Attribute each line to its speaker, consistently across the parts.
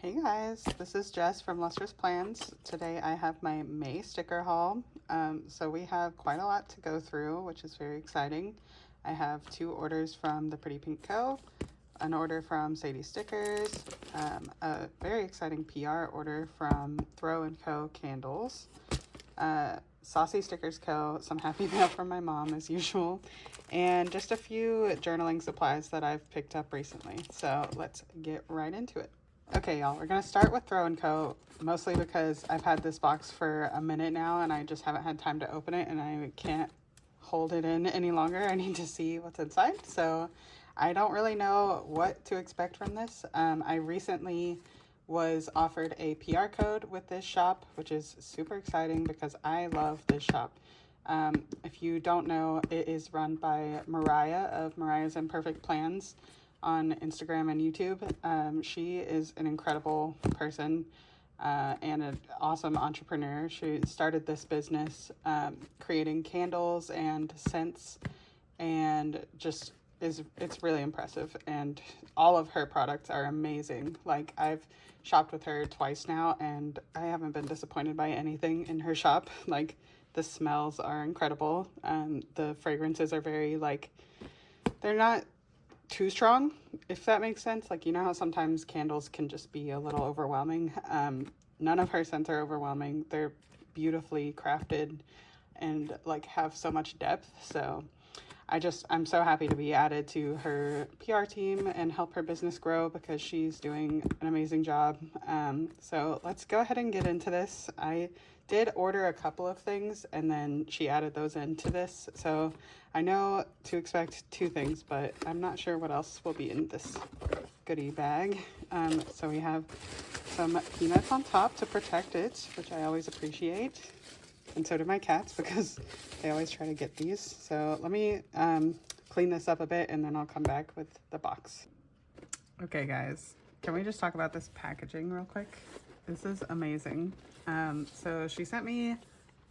Speaker 1: Hey guys, this is Jess from Lustrous Plans. Today I have my May sticker haul. So we have quite a lot to go through, which is very exciting. I have 2 orders from the Pretty Pink Co., an order from Sadie Stickers, a very exciting PR order from Throw & Co. Candles, Saucy Stickers Co., some happy mail from my mom as usual, and just a few journaling supplies that I've picked up recently. So let's get right into it. Okay, y'all, we're going to start with Throw & Co., mostly because I've had this box for a minute now and I just haven't had time to open it and I can't hold it in any longer. I need to see what's inside. So I don't really know what to expect from this. I recently was offered a PR code with this shop, which is super exciting because I love this shop. If you don't know, it is run by Mariah of Mariah's Imperfect Plans on Instagram and YouTube. She is an incredible person and an awesome entrepreneur. She started this business creating candles and scents, and just it's really impressive, and all of her products are amazing. Like, I've shopped with her twice now and I haven't been disappointed by anything in her shop. Like, the smells are incredible. The fragrances are very, like, they're not too strong, if that makes sense. Like, you know how sometimes candles can just be a little overwhelming. None of her scents are overwhelming. They're beautifully crafted and like have so much depth. So I'm so happy to be added to her PR team and help her business grow because she's doing an amazing job. So let's go ahead and get into this. I did order a couple of things and then she added those into this. So I know to expect 2 things, but I'm not sure what else will be in this goodie bag. So we have some peanuts on top to protect it, which I always appreciate. And so do my cats because they always try to get these. So let me clean this up a bit and then I'll come back with the box. Okay guys, can we just talk about this packaging real quick? This is amazing. So she sent me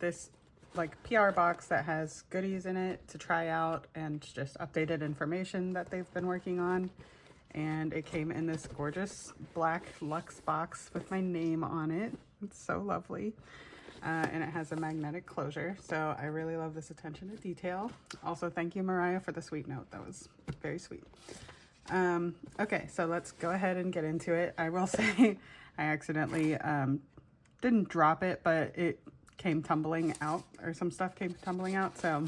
Speaker 1: this like PR box that has goodies in it to try out and just updated information that they've been working on. And it came in this gorgeous black luxe box with my name on it. It's so lovely. And it has a magnetic closure. So I really love this attention to detail. Also, thank you, Mariah, for the sweet note. That was very sweet. Okay, so let's go ahead and get into it. I will say I accidentally didn't drop it, but it came tumbling out, or some stuff came tumbling out. So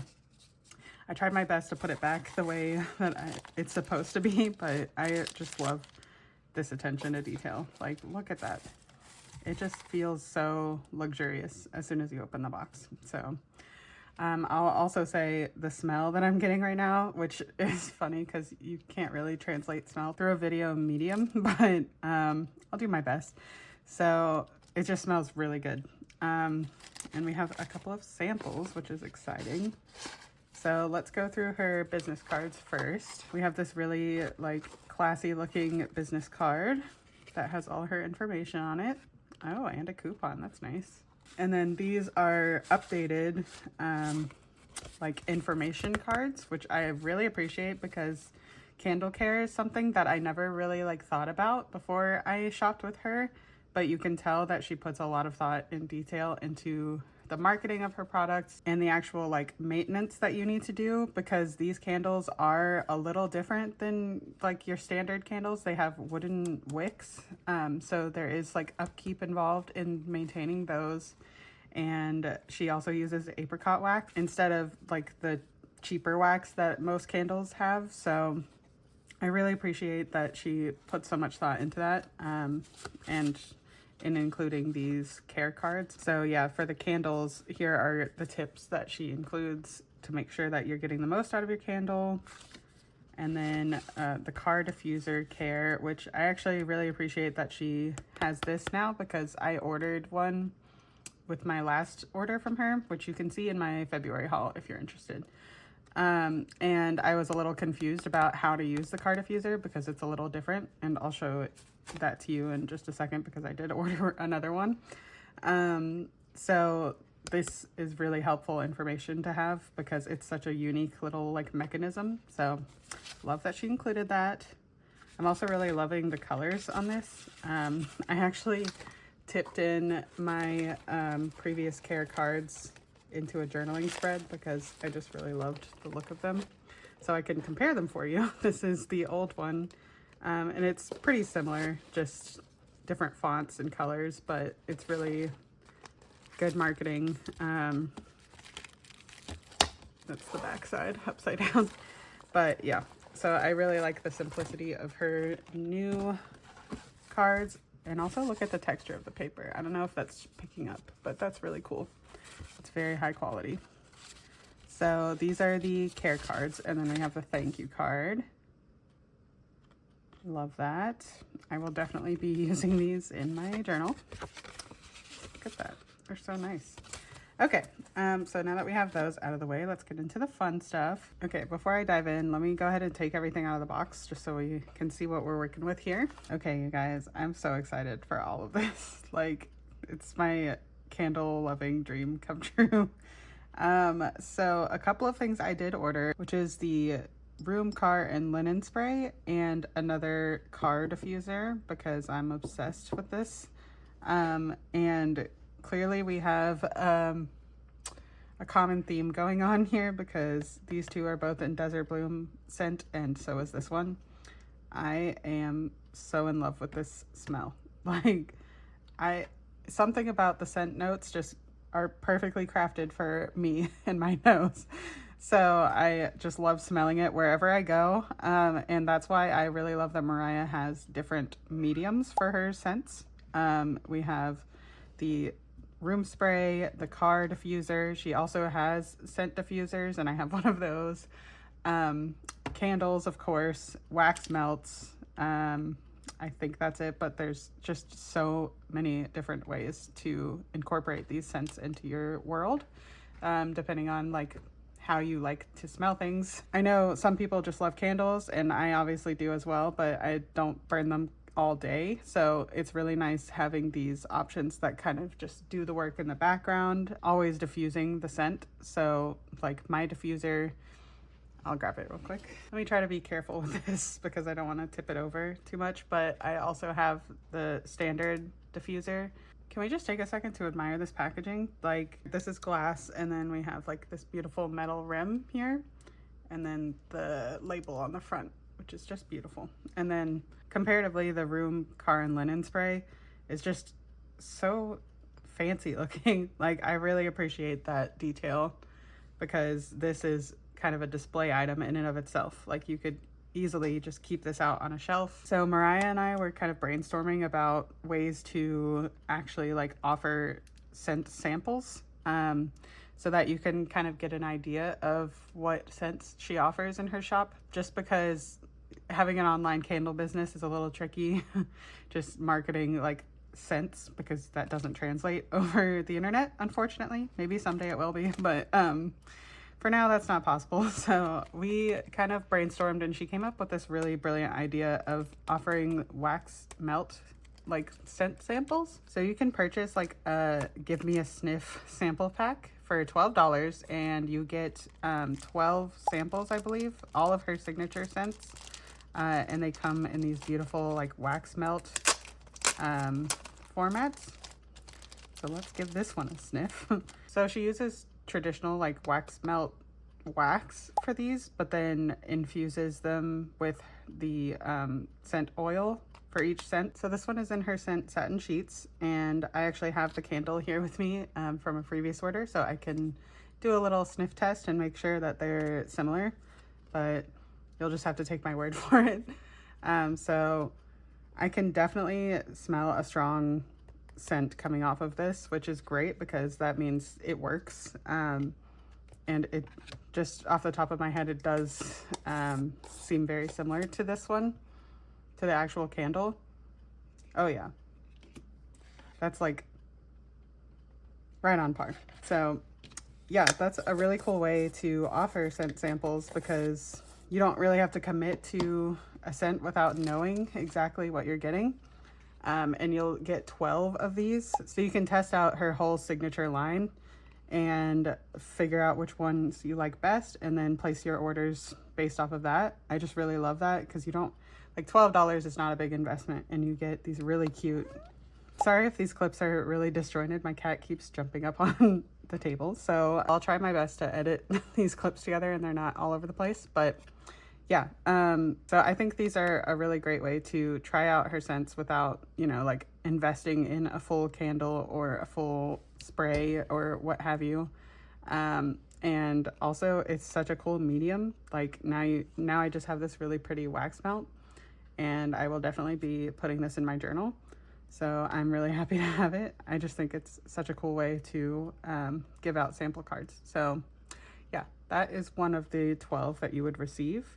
Speaker 1: I tried my best to put it back the way that it's supposed to be, but I just love this attention to detail. Like, look at that. It just feels so luxurious as soon as you open the box. So I'll also say the smell that I'm getting right now, which is funny because you can't really translate smell through a video medium, but I'll do my best. So it just smells really good. And we have a couple of samples, which is exciting. So let's go through her business cards first. We have this really like classy looking business card that has all her information on it. Oh, and a coupon. That's nice. And then these are updated like information cards, which I really appreciate because candle care is something that I never really like thought about before I shopped with her. But you can tell that she puts a lot of thought and detail into the marketing of her products and the actual like maintenance that you need to do, because these candles are a little different than like your standard candles. They have wooden wicks, so there is like upkeep involved in maintaining those. And she also uses apricot wax instead of like the cheaper wax that most candles have. So I really appreciate that she put so much thought into that, and in including these care cards. So yeah, for the candles, here are the tips that she includes to make sure that you're getting the most out of your candle. And then the car diffuser care, which I actually really appreciate that she has this now because I ordered one with my last order from her, which you can see in my February haul if you're interested. And I was a little confused about how to use the car diffuser because it's a little different, and I'll show that to you in just a second because I did order another one. So this is really helpful information to have because it's such a unique little like mechanism. So love that she included that. I'm also really loving the colors on this. I actually tipped in my previous care cards into a journaling spread because I just really loved the look of them. So I can compare them for you. This is the old one, and it's pretty similar, just different fonts and colors, but it's really good marketing. That's the back side, upside down. But yeah, so I really like the simplicity of her new cards, and also look at the texture of the paper. I don't know if that's picking up, but that's really cool. It's very high quality. So these are the care cards, and then we have the thank you card. Love that. I will definitely be using these in my journal. Look at that, they're so nice. Okay, so now that we have those out of the way, let's get into the fun stuff. Okay, before I dive in, let me go ahead and take everything out of the box just so we can see what we're working with here. Okay, you guys, I'm so excited for all of this. Like, it's my candle loving dream come true. So a couple of things I did order, which is the room, car, and linen spray, and another car diffuser because I'm obsessed with this. And clearly we have a common theme going on here because these two are both in Desert Bloom scent, and so is this one. I am so in love with this smell. Like, something about the scent notes just are perfectly crafted for me and my nose. So I just love smelling it wherever I go. And that's why I really love that Mariah has different mediums for her scents. We have the room spray, the car diffuser. She also has scent diffusers, and I have one of those. Candles, of course, wax melts. I think that's it, but there's just so many different ways to incorporate these scents into your world, depending on like how you like to smell things. I know some people just love candles, and I obviously do as well, but I don't burn them all day. So it's really nice having these options that kind of just do the work in the background, always diffusing the scent. So like my diffuser, I'll grab it real quick. Let me try to be careful with this because I don't want to tip it over too much, but I also have the standard diffuser. Can we just take a second to admire this packaging? Like, this is glass, and then we have like this beautiful metal rim here, and then the label on the front, which is just beautiful. And then comparatively, the room, car, and linen spray is just so fancy looking. Like, I really appreciate that detail because this is kind of a display item in and of itself. Like, you could easily just keep this out on a shelf. So Mariah and I were kind of brainstorming about ways to actually like offer scent samples, so that you can kind of get an idea of what scents she offers in her shop, just because having an online candle business is a little tricky. Just marketing like scents, because that doesn't translate over the internet, unfortunately. Maybe someday it will be, but for now that's not possible. So we kind of brainstormed, and she came up with this really brilliant idea of offering wax melt like scent samples. So you can purchase like a give me a sniff sample pack for $12, and you get 12 samples, I believe, all of her signature scents. And they come in these beautiful like wax melt formats. So let's give this one a sniff. So she uses traditional like wax melt wax for these, but then infuses them with the scent oil for each scent. So this one is in her scent Satin Sheets, and I actually have the candle here with me from a previous order, so I can do a little sniff test and make sure that they're similar, but you'll just have to take my word for it. So I can definitely smell a strong scent coming off of this, which is great because that means it works. And it just off the top of my head, it does seem very similar to this one, to the actual candle. Oh yeah, that's like right on par. So yeah, that's a really cool way to offer scent samples because you don't really have to commit to a scent without knowing exactly what you're getting. And you'll get 12 of these, so you can test out her whole signature line and figure out which ones you like best, and then place your orders based off of that. I just really love that because you don't like $12 is not a big investment, and you get these really cute. Sorry if these clips are really disjointed. My cat keeps jumping up on the table, so I'll try my best to edit these clips together and they're not all over the place. But yeah, so I think these are a really great way to try out her scents without, you know, like investing in a full candle or a full spray or what have you. And also it's such a cool medium. Like now I just have this really pretty wax melt, and I will definitely be putting this in my journal. So I'm really happy to have it. I just think it's such a cool way to give out sample cards. So yeah, that is one of the 12 that you would receive.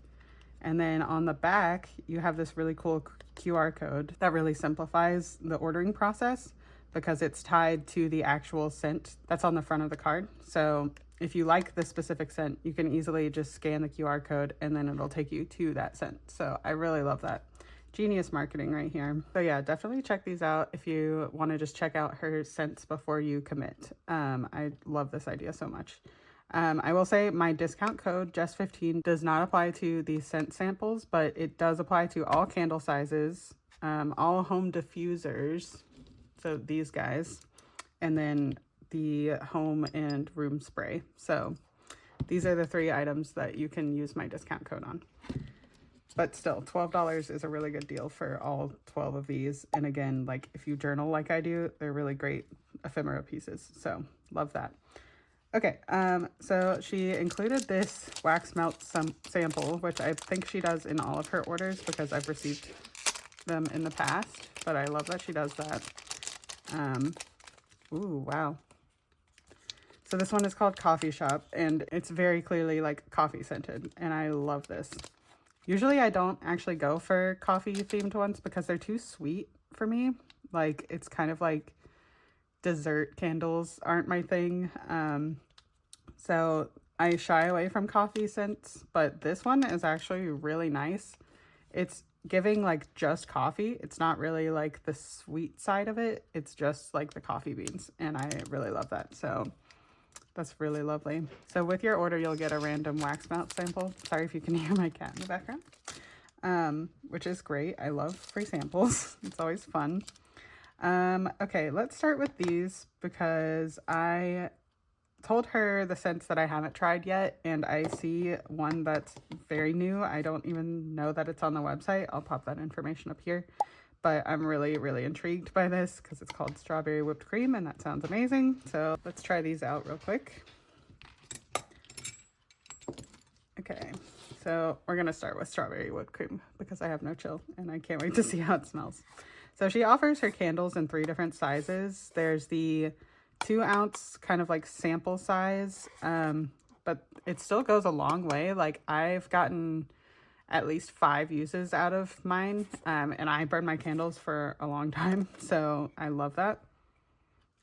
Speaker 1: And then on the back, you have this really cool QR code that really simplifies the ordering process because it's tied to the actual scent that's on the front of the card. So if you like the specific scent, you can easily just scan the QR code and then it'll take you to that scent. So I really love that. Genius marketing right here. So yeah, definitely check these out if you want to just check out her scents before you commit. I love this idea so much. I will say my discount code JESS15 does not apply to the scent samples, but it does apply to all candle sizes, all home diffusers, so these guys, and then the home and room spray. So these are the 3 items that you can use my discount code on. But still, $12 is a really good deal for all 12 of these. And again, like if you journal like I do, they're really great ephemera pieces. So love that. Okay, so she included this wax melt sample, which I think she does in all of her orders because I've received them in the past. But I love that she does that. Ooh, wow. So this one is called Coffee Shop, and it's very clearly like coffee scented, and I love this. Usually I don't actually go for coffee themed ones because they're too sweet for me. Like it's kind of like dessert candles aren't my thing. So I shy away from coffee scents, but this one is actually really nice. It's giving like just coffee. It's not really like the sweet side of it. It's just like the coffee beans, and I really love that. So that's really lovely. So with your order, you'll get a random wax melt sample. Sorry if you can hear my cat in the background, which is great. I love free samples. It's always fun. Okay, let's start with these because I told her the scents that I haven't tried yet, and I see one that's very new. I don't even know that it's on the website. I'll pop that information up here. But I'm really, really intrigued by this because it's called Strawberry Whipped Cream, and that sounds amazing. So let's try these out real quick. Okay, so we're going to start with Strawberry Whipped Cream because I have no chill, and I can't wait to see how it smells. So she offers her candles in 3 different sizes. There's the 2-ounce kind of like sample size, but it still goes a long way. Like I've gotten at least 5 uses out of mine, and I burn my candles for a long time, so I love that.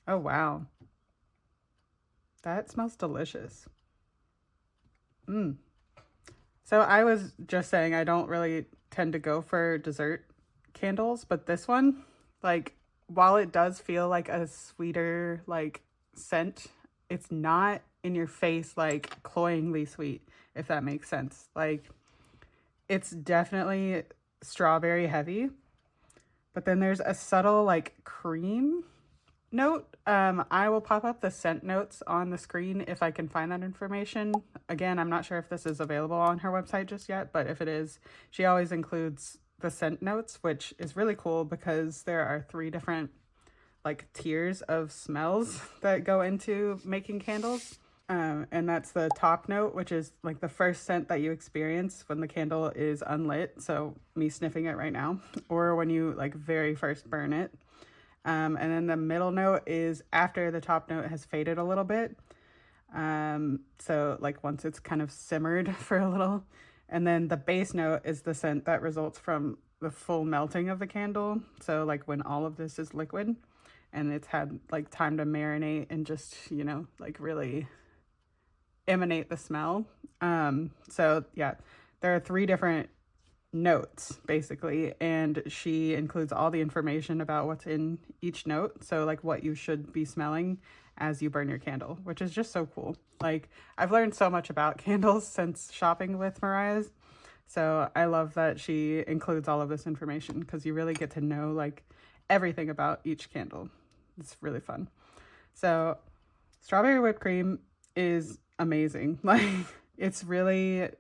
Speaker 1: Oh wow, that smells delicious. So I was just saying I don't really tend to go for dessert candles, but this one, like while it does feel like a sweeter like scent, it's not in your face like cloyingly sweet, if that makes sense. Like it's definitely strawberry heavy, but then there's a subtle like cream note. I will pop up the scent notes on the screen if I can find that information. Again, I'm not sure if this is available on her website just yet, but if it is, she always includes the scent notes, which is really cool because there are 3 different like tiers of smells that go into making candles. And that's the top note, which is like the first scent that you experience when the candle is unlit. So me sniffing it right now, or when you like very first burn it. And then the middle note is after the top note has faded a little bit. So like once it's kind of simmered for a little. And then the base note is the scent that results from the full melting of the candle. So like when all of this is liquid and it's had like time to marinate and just, you know, like really emanate the smell. So yeah, there are 3 different notes basically, and she includes all the information about what's in each note, so like what you should be smelling as you burn your candle, which is just so cool. Like I've learned so much about candles since shopping with Mariah's, So I love that she includes all of this information because you really get to know like everything about each candle. It's really fun. So strawberry whipped cream is amazing. Like it's really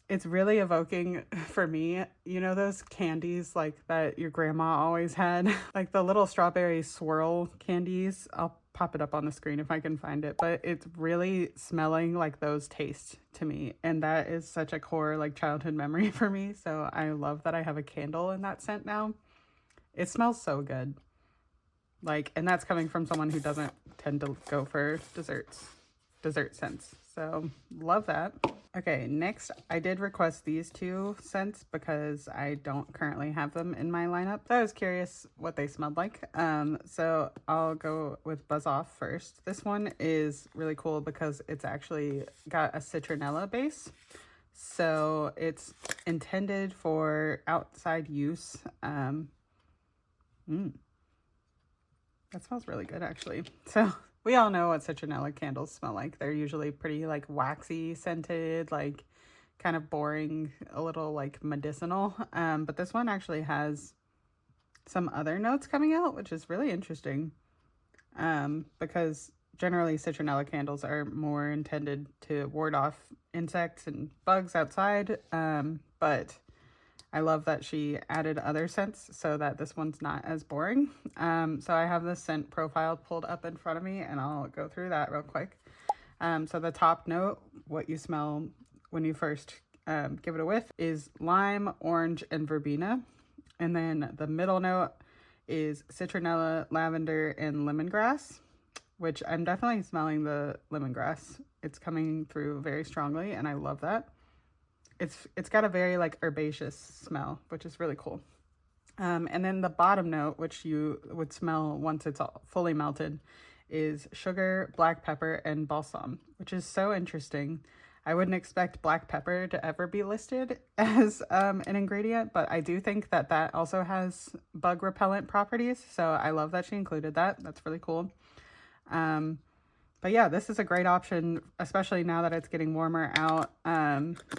Speaker 1: evoking for me, you know, those candies like that your grandma always had, like the little strawberry swirl candies. I'll pop it up on the screen if I can find it, but it's really smelling like those taste to me. And that is such a core like childhood memory for me. So I love that I have a candle in that scent now. It smells so good. Like, and that's coming from someone who doesn't tend to go for dessert scents. So love that. Okay, next I did request these two scents because I don't currently have them in my lineup. So I was curious what they smelled like. So I'll go with Buzz Off first. This one is really cool because it's actually got a citronella base. So it's intended for outside use. That smells really good actually. So we all know what citronella candles smell like. They're usually pretty like waxy scented, like kind of boring, a little like medicinal. But this one actually has some other notes coming out, which is really interesting. Because generally citronella candles are more intended to ward off insects and bugs outside. But I love that she added other scents so that this one's not as boring. So I have the scent profile pulled up in front of me and I'll go through that real quick. So the top note, what you smell when you first give it a whiff, is lime, orange, and verbena. And then the middle note is citronella, lavender, and lemongrass, which I'm definitely smelling the lemongrass. It's coming through very strongly and I love that. It's got a very like herbaceous smell, which is really cool. And then the bottom note, which you would smell once it's all fully melted, is sugar, black pepper, and balsam, which is so interesting. I wouldn't expect black pepper to ever be listed as an ingredient, but I do think that that also has bug repellent properties. So I love that she included that. That's really cool. But yeah, this is a great option, especially now that it's getting warmer out.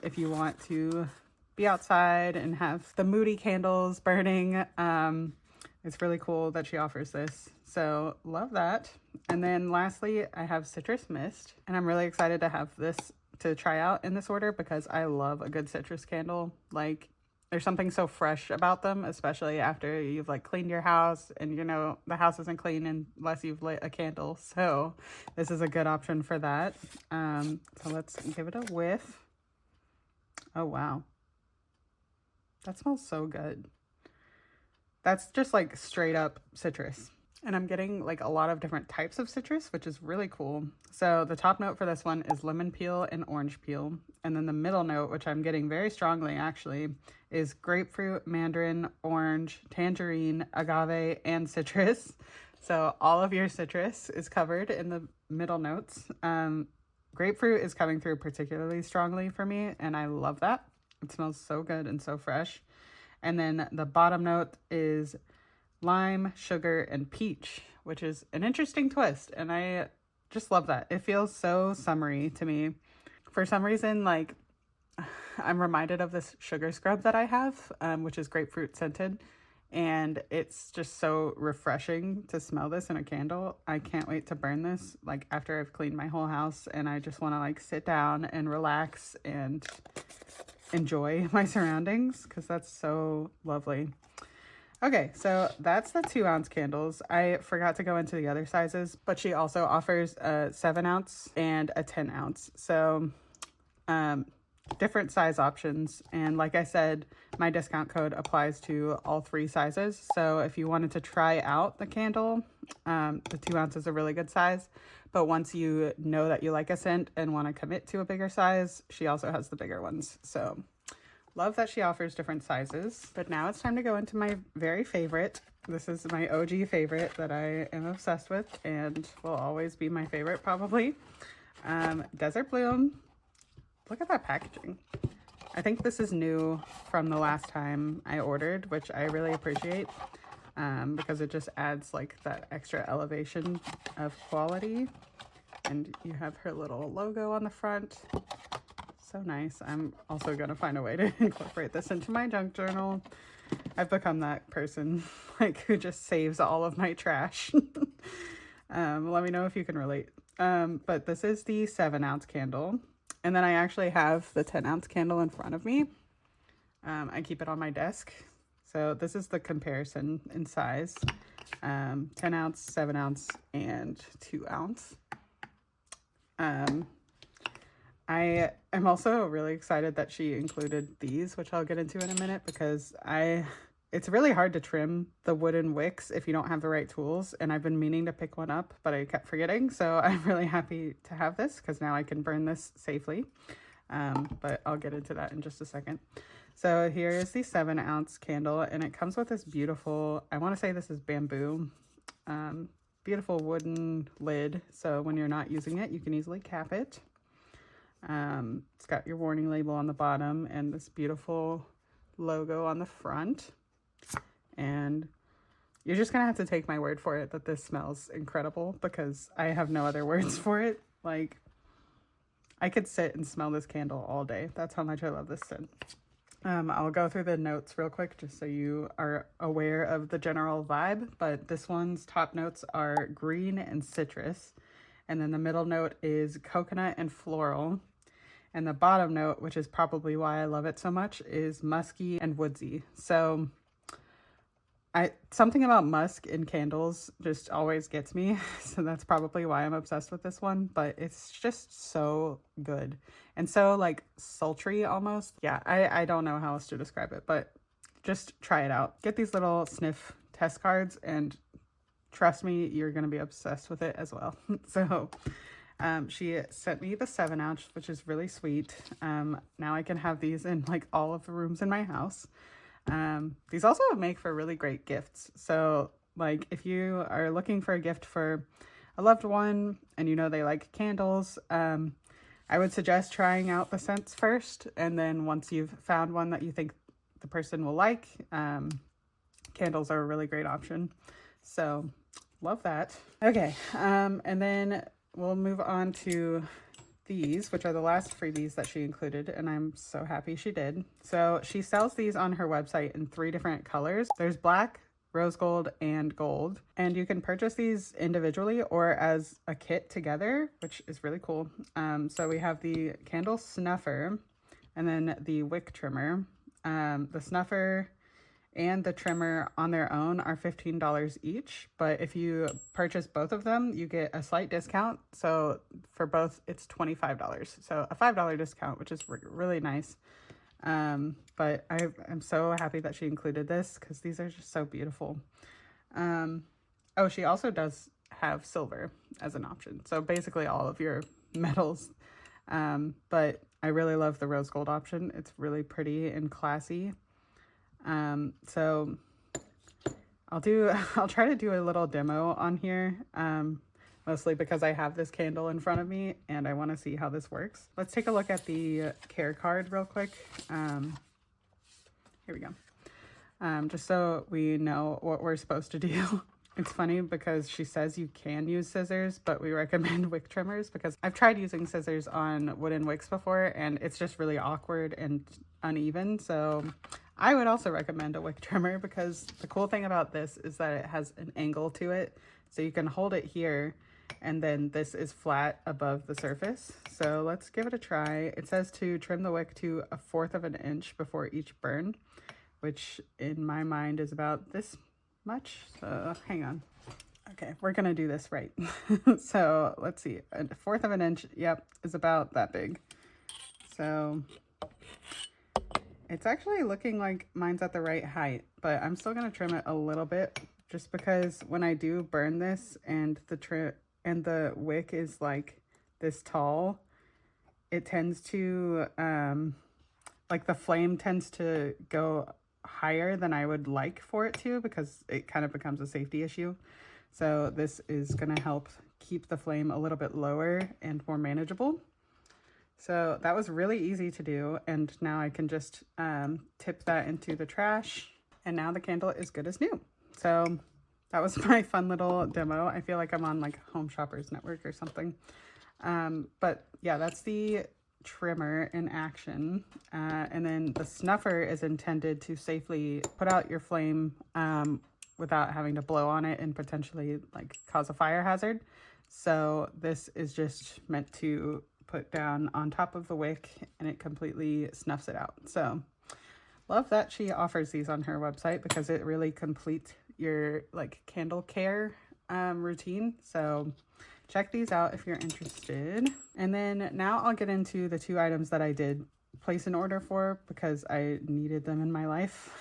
Speaker 1: If you want to be outside and have the moody candles burning, it's really cool that she offers this. So love that. And then lastly, I have Citrus Mist, and I'm really excited to have this to try out in this order because I love a good citrus candle. Like, there's something so fresh about them, especially after you've like cleaned your house and you know the house isn't clean unless you've lit a candle. So this is a good option for that. So let's give it a whiff. Oh wow, that smells so good. That's just like straight up citrus. And I'm getting like a lot of different types of citrus, which is really cool. So the top note for this one is lemon peel and orange peel. And then the middle note, which I'm getting very strongly actually, is grapefruit, mandarin, orange, tangerine, agave, and citrus. So all of your citrus is covered in the middle notes. Grapefruit is coming through particularly strongly for me, and I love that. It smells so good and so fresh. And then the bottom note is lime, sugar, and peach, which is an interesting twist. And I just love that. It feels so summery to me. For some reason, like, I'm reminded of this sugar scrub that I have, which is grapefruit scented. And it's just so refreshing to smell this in a candle. I can't wait to burn this, like, after I've cleaned my whole house. And I just want to, like, sit down and relax and enjoy my surroundings because that's so lovely. Okay, so that's the 2-ounce candles. I forgot to go into the other sizes, but she also offers a 7-ounce and a 10-ounce. So different size options. And like I said, my discount code applies to all 3 sizes. So if you wanted to try out the candle, the 2 ounce is a really good size. But once you know that you like a scent and want to commit to a bigger size, she also has the bigger ones. So love that she offers different sizes. But now it's time to go into my very favorite. This is my OG favorite that I am obsessed with and will always be my favorite probably. Desert Bloom. Look at that packaging. I think this is new from the last time I ordered, which I really appreciate because it just adds like that extra elevation of quality. And you have her little logo on the front. so nice. I'm also going to find a way to incorporate this into my junk journal. I've become that person like who just saves all of my trash. Let me know if you can relate. But this is the 7-ounce candle. And then I actually have the 10-ounce candle in front of me. I keep it on my desk. So this is the comparison in size. 10-ounce, 7-ounce, and 2-ounce. I am also really excited that she included these, which I'll get into in a minute, because it's really hard to trim the wooden wicks if you don't have the right tools, and I've been meaning to pick one up, but I kept forgetting, so I'm really happy to have this, because now I can burn this safely, but I'll get into that in just a second. So here is the 7-ounce candle, and it comes with this beautiful, I want to say this is bamboo, beautiful wooden lid, so when you're not using it, you can easily cap it. It's got your warning label on the bottom and this beautiful logo on the front. And you're just gonna have to take my word for it that this smells incredible, because I have no other words for it. Like, I could sit and smell this candle all day. That's how much I love this scent. I'll go through the notes real quick just so you are aware of the general vibe, but this one's top notes are green and citrus. And then the middle note is coconut and floral. And the bottom note, which is probably why I love it so much, is musky and woodsy. So something about musk in candles just always gets me. So that's probably why I'm obsessed with this one. But it's just so good. And so like sultry almost. Yeah, I don't know how else to describe it, but just try it out. Get these little sniff test cards and trust me, you're going to be obsessed with it as well. So she sent me the 7-ounce, which is really sweet. Now I can have these in like all of the rooms in my house. These also make for really great gifts. So like if you are looking for a gift for a loved one and you know they like candles, I would suggest trying out the scents first. And then once you've found one that you think the person will like, candles are a really great option. So love that. Okay, and then we'll move on to these, which are the last freebies that she included, and I'm so happy she did. So she sells these on her website in 3 different colors. There's black, rose gold, and gold. And you can purchase these individually or as a kit together, which is really cool. So we have the candle snuffer and then the wick trimmer. The snuffer and the trimmer on their own are $15 each, but if you purchase both of them, you get a slight discount. So for both, it's $25. So a $5 discount, which is really nice. But I'm so happy that she included this because these are just so beautiful. Oh, she also does have silver as an option. So basically all of your metals. But I really love the rose gold option. It's really pretty and classy. So I'll try to do a little demo on here, mostly because I have this candle in front of me and I want to see how this works. Let's take a look at the care card real quick. Here we go. Just so we know what we're supposed to do. It's funny because she says you can use scissors, but we recommend wick trimmers because I've tried using scissors on wooden wicks before and it's just really awkward and uneven. So I would also recommend a wick trimmer because the cool thing about this is that it has an angle to it. So you can hold it here and then this is flat above the surface. So let's give it a try. It says to trim the wick to 1/4 of an inch before each burn, which in my mind is about this much. So hang on. Okay, we're gonna do this right. So let's see, 1/4 of an inch, yep, is about that big. So it's actually looking like mine's at the right height, but I'm still gonna trim it a little bit just because when I do burn this and the wick is like this tall, it tends to like the flame tends to go higher than I would like for it to because it kind of becomes a safety issue. So this is going to help keep the flame a little bit lower and more manageable. So that was really easy to do, and now I can just tip that into the trash, and now the candle is good as new. So that was my fun little demo. I feel like I'm on like Home Shoppers Network or something. But yeah, that's the trimmer in action. And then the snuffer is intended to safely put out your flame without having to blow on it and potentially like cause a fire hazard. So this is just meant to put down on top of the wick and it completely snuffs it out. So love that she offers these on her website because it really completes your like candle care routine. So check these out if you're interested. And then now I'll get into the 2 items that I did place an order for because I needed them in my life.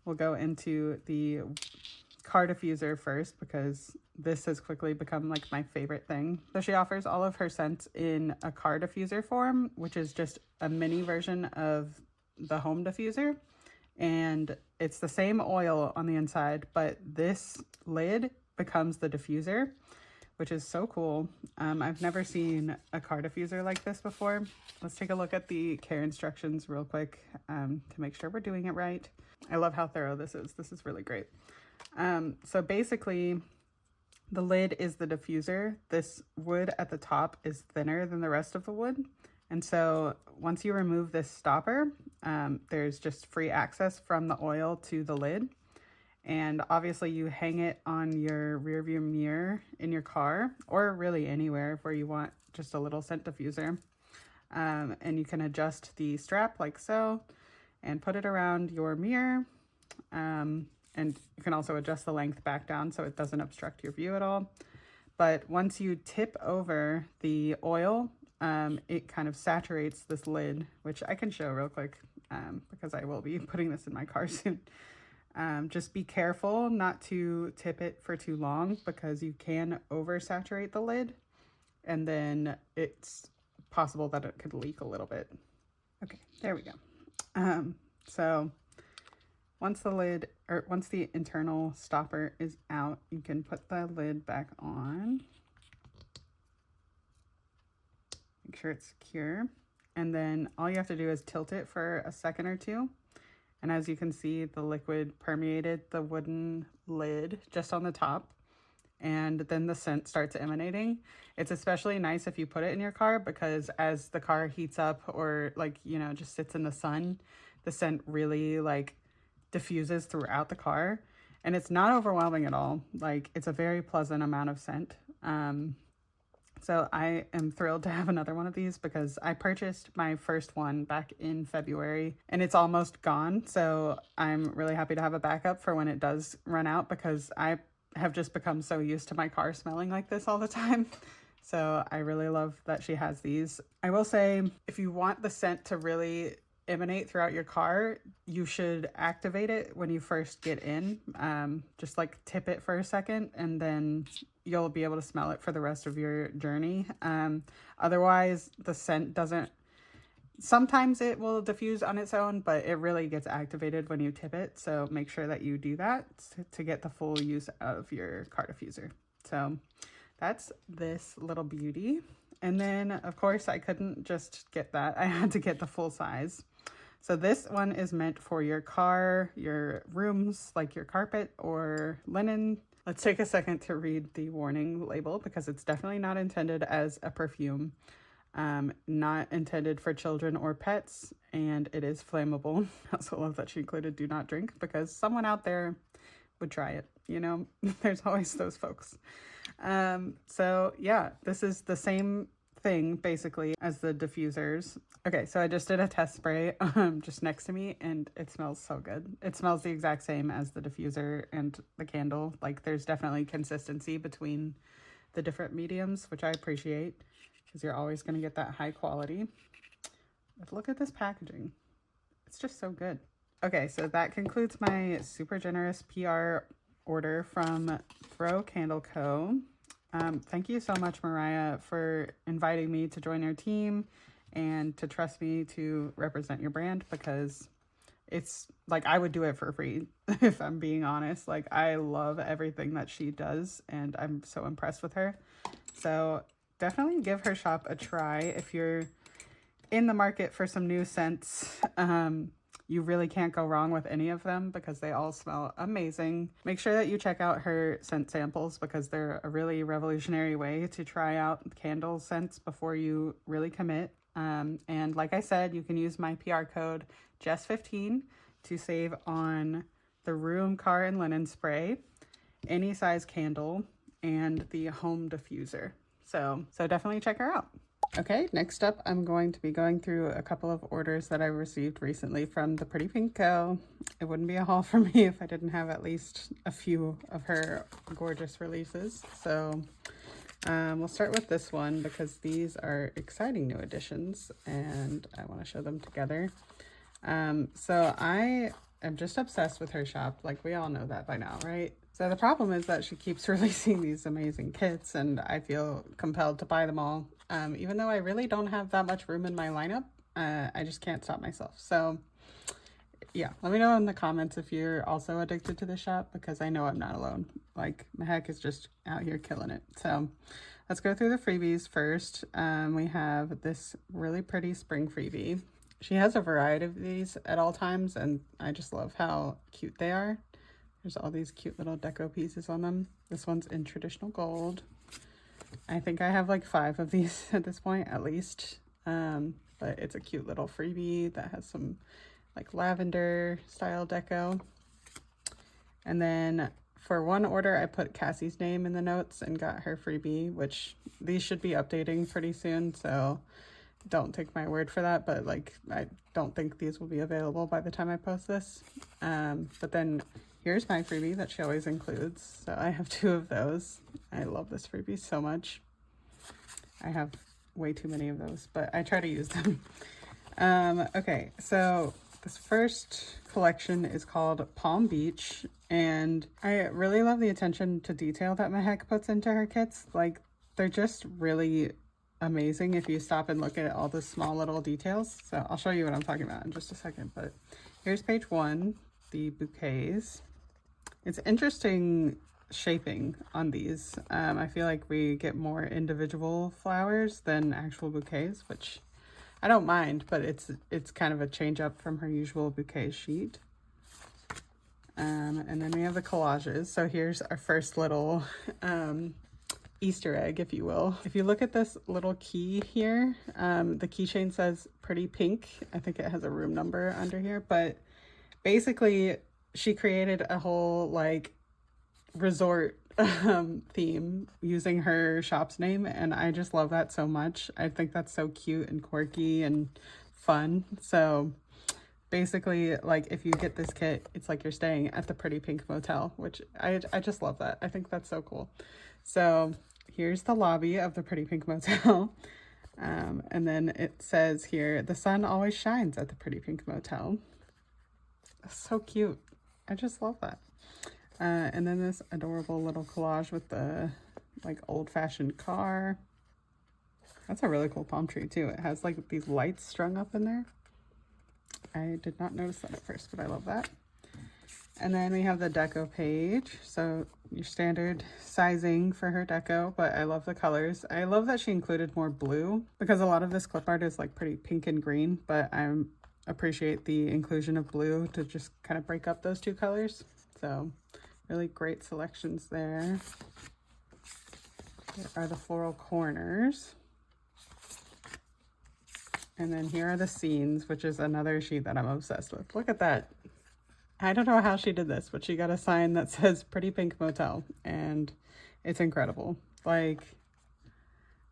Speaker 1: We'll go into the car diffuser first because this has quickly become like my favorite thing. So she offers all of her scents in a car diffuser form, which is just a mini version of the home diffuser. And it's the same oil on the inside, but this lid becomes the diffuser, which is so cool. I've never seen a car diffuser like this before. Let's take a look at the care instructions real quick to make sure we're doing it right. I love how thorough this is. This is really great. So basically, the lid is the diffuser. This wood at the top is thinner than the rest of the wood. And so once you remove this stopper, there's just free access from the oil to the lid. And obviously you hang it on your rear view mirror in your car or really anywhere where you want just a little scent diffuser. And you can adjust the strap like so and put it around your mirror. And you can also adjust the length back down so it doesn't obstruct your view at all. But once you tip over the oil, it kind of saturates this lid, which I can show real quick because I will be putting this in my car soon. Just be careful not to tip it for too long because you can oversaturate the lid and then it's possible that it could leak a little bit. Okay, there we go. So once the internal stopper is out, you can put the lid back on. Make sure it's secure. And then all you have to do is tilt it for a second or two. And as you can see, the liquid permeated the wooden lid just on the top. And then the scent starts emanating. It's especially nice if you put it in your car because as the car heats up or like, you know, just sits in the sun, the scent really like diffuses throughout the car. And it's not overwhelming at all. Like it's a very pleasant amount of scent. So I am thrilled to have another one of these because I purchased my first one back in February and it's almost gone. So I'm really happy to have a backup for when it does run out because I have just become so used to my car smelling like this all the time. So I really love that she has these. I will say if you want the scent to really emanate throughout your car, you should activate it when you first get in. Just like tip it for a second and then you'll be able to smell it for the rest of your journey. Otherwise the scent doesn't, sometimes it will diffuse on its own, but it really gets activated when you tip it. So make sure that you do that to get the full use of your car diffuser. So that's this little beauty. And then of course I couldn't just get that. I had to get the full size. So this one is meant for your car, your rooms, like your carpet or linen. Let's take a second to read the warning label because it's definitely not intended as a perfume, not intended for children or pets, and it is flammable. I also love that she included do not drink because someone out there would try it, you know, there's always those folks. So yeah, this is the same thing basically as the diffusers. Okay, so I just did a test spray just next to me and it smells so good. It smells the exact same as the diffuser and the candle. Like there's definitely consistency between the different mediums, which I appreciate because you're always going to get that high quality. But look at this packaging. It's just so good. Okay, so that concludes my super generous PR order from Throw Candle Co. Thank you so much, Mariah, for inviting me to join your team and to trust me to represent your brand because it's like I would do it for free if I'm being honest. Like I love everything that she does and I'm so impressed with her. So definitely give her shop a try if you're in the market for some new scents. You really can't go wrong with any of them because they all smell amazing. Make sure that you check out her scent samples because they're a really revolutionary way to try out candle scents before you really commit. And like I said, you can use my PR code Jess15 to save on the room, car, and linen spray, any size candle, and the home diffuser. So definitely check her out. Okay, next up, I'm going to be going through a couple of orders that I received recently from the Pretty Pink Co. It wouldn't be a haul for me if I didn't have at least a few of her gorgeous releases. So we'll start with this one because these are exciting new additions and I want to show them together. So I am just obsessed with her shop. Like, we all know that by now, right? So the problem is that she keeps releasing these amazing kits and I feel compelled to buy them all. Even though I really don't have that much room in my lineup, I just can't stop myself. So yeah, let me know in the comments if you're also addicted to the shop, because I know I'm not alone. Like, Mehek is just out here killing it. So let's go through the freebies first. We have this really pretty spring freebie. She has a variety of these at all times, and I just love how cute they are. There's all these cute little deco pieces on them. This one's in traditional gold. I think I have like 5 of these at this point, at least. But it's a cute little freebie that has some like lavender style deco. And then for one order, I put Cassie's name in the notes and got her freebie, which these should be updating pretty soon. So don't take my word for that, but like, I don't think these will be available by the time I post this. But then here's my freebie that she always includes. So I have 2 of those. I love this freebie so much. I have way too many of those, but I try to use them. Okay, so this first collection is called Palm Beach, and I really love the attention to detail that Mehek puts into her kits. Like, they're just really amazing if you stop and look at all the small little details. So I'll show you what I'm talking about in just a second, but here's page 1, the bouquets. It's interesting shaping on these. I feel like we get more individual flowers than actual bouquets, which I don't mind, but it's kind of a change up from her usual bouquet sheet. And then we have the collages. So here's our first little Easter egg, if you will. If you look at this little key here, the keychain says Pretty Pink. I think it has a room number under here, but basically she created a whole like resort theme using her shop's name, and I just love that so much. I think that's so cute and quirky and fun. So basically, like, if you get this kit, it's like you're staying at the Pretty Pink Motel, which I just love that. I think that's so cool. So here's the lobby of the Pretty Pink Motel. And then it says here, the sun always shines at the Pretty Pink Motel. So cute. I just love that. And then this adorable little collage with the like old-fashioned car. That's a really cool palm tree too. It has like these lights strung up in there. I did not notice that at first, but I love that. And then we have the deco page. So your standard sizing for her deco, but I love the colors. I love that she included more blue, because a lot of this clip art is like pretty pink and green, but I appreciate the inclusion of blue to just kind of break up those 2 colors. So really great selections there. Here are the floral corners. And then here are the scenes, which is another sheet that I'm obsessed with. Look at that. I don't know how she did this, but she got a sign that says Pretty Pink Motel, and it's incredible. Like,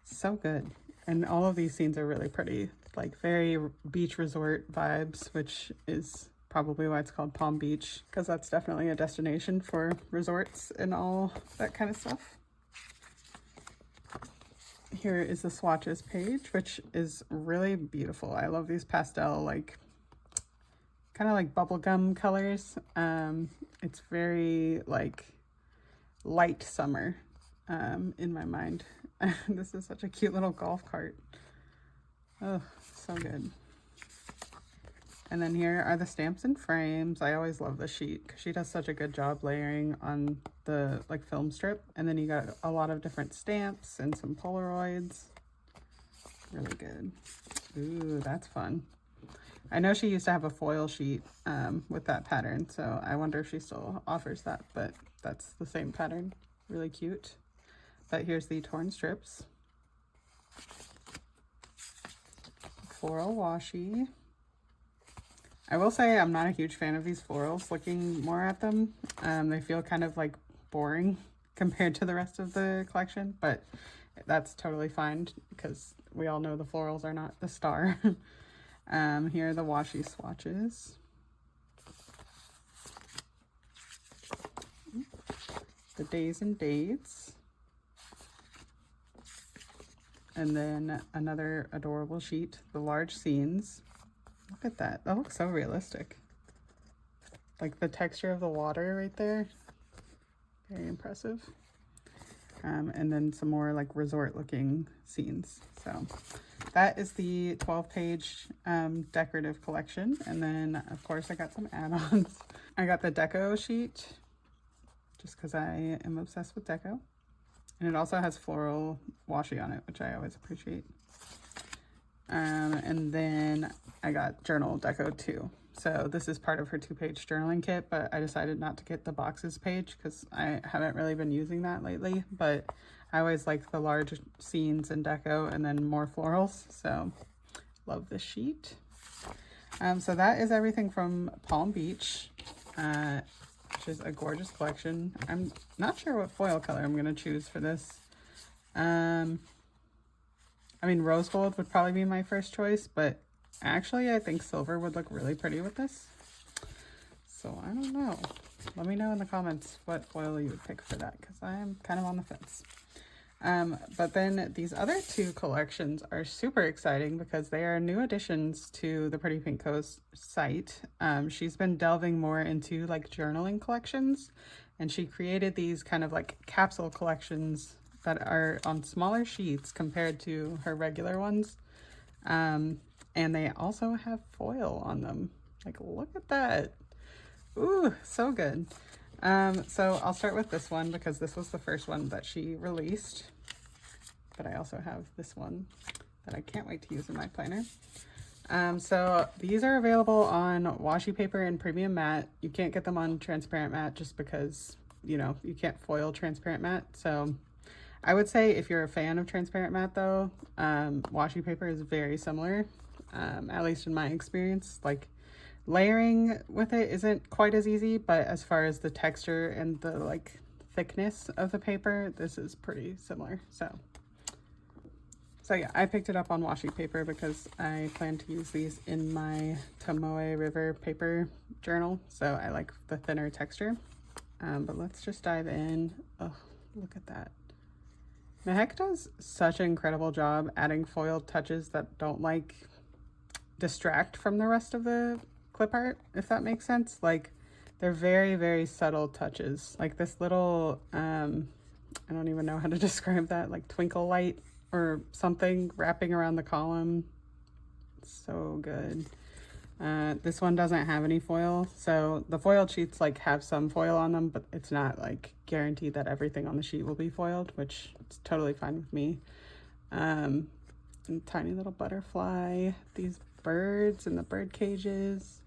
Speaker 1: so good. And all of these scenes are really pretty, like very beach resort vibes, which is probably why it's called Palm Beach, because that's definitely a destination for resorts and all that kind of stuff. Here is the swatches page, which is really beautiful. I love these pastel, like kind of like bubblegum colors. It's very like light summer in my mind. This is such a cute little golf cart. Oh, so good. And then here are the stamps and frames. I always love the sheet because she does such a good job layering on the like film strip. And then you got a lot of different stamps and some Polaroids. Really good. Ooh, that's fun. I know she used to have a foil sheet with that pattern, so I wonder if she still offers that, but that's the same pattern. Really cute. But here's the torn strips. floral washi. I will say I'm not a huge fan of these florals looking more at them. They feel kind of like boring compared to the rest of the collection, but that's totally fine because we all know the florals are not the star. Here are the washi swatches. The days and dates. And then another adorable sheet, the large scenes. Look at that. That looks so realistic. Like the texture of the water right there. Very impressive. And then some more like resort looking scenes. So that is the 12-page decorative collection. And then of course I got some add-ons. I got the deco sheet just because I am obsessed with deco. And it also has floral washi on it, which I always appreciate. And then I got journal deco too. So this is part of her 2-page journaling kit, but I decided not to get the boxes page because I haven't really been using that lately. But I always like the large scenes and deco and then more florals. So love this sheet. So that is everything from Palm Beach, which is a gorgeous collection. I'm not sure what foil color I'm going to choose for this. I mean, rose gold would probably be my first choice, but actually I think silver would look really pretty with this. So I don't know. Let me know in the comments what foil you would pick for that, because I am kind of on the fence. But then these other 2 collections are super exciting because they are new additions to the Pretty Pink Co's site. She's been delving more into like journaling collections, and she created these kind of like capsule collections that are on smaller sheets compared to her regular ones. And they also have foil on them. Like, look at that. Ooh, so good. So I'll start with this one because this was the first one that she released. But I also have this one that I can't wait to use in my planner. So these are available on washi paper and premium matte. You can't get them on transparent matte just because, you know, you can't foil transparent matte. So I would say if you're a fan of transparent matte though, washi paper is very similar, at least in my experience. Like, layering with it isn't quite as easy, but as far as the texture and the like thickness of the paper, this is pretty similar. So yeah, I picked it up on washi paper because I plan to use these in my Tomoe River paper journal. So I like the thinner texture. But let's just dive in. Oh, look at that. Mehek does such an incredible job adding foil touches that don't like distract from the rest of the clip art, if that makes sense. Like, they're very, very subtle touches. Like this little, I don't even know how to describe that, like twinkle light or something wrapping around the column. So good. This one doesn't have any foil, so the foil sheets like have some foil on them, but it's not like guaranteed that everything on the sheet will be foiled, which is totally fine with me. And tiny little butterfly, these birds and the bird cages,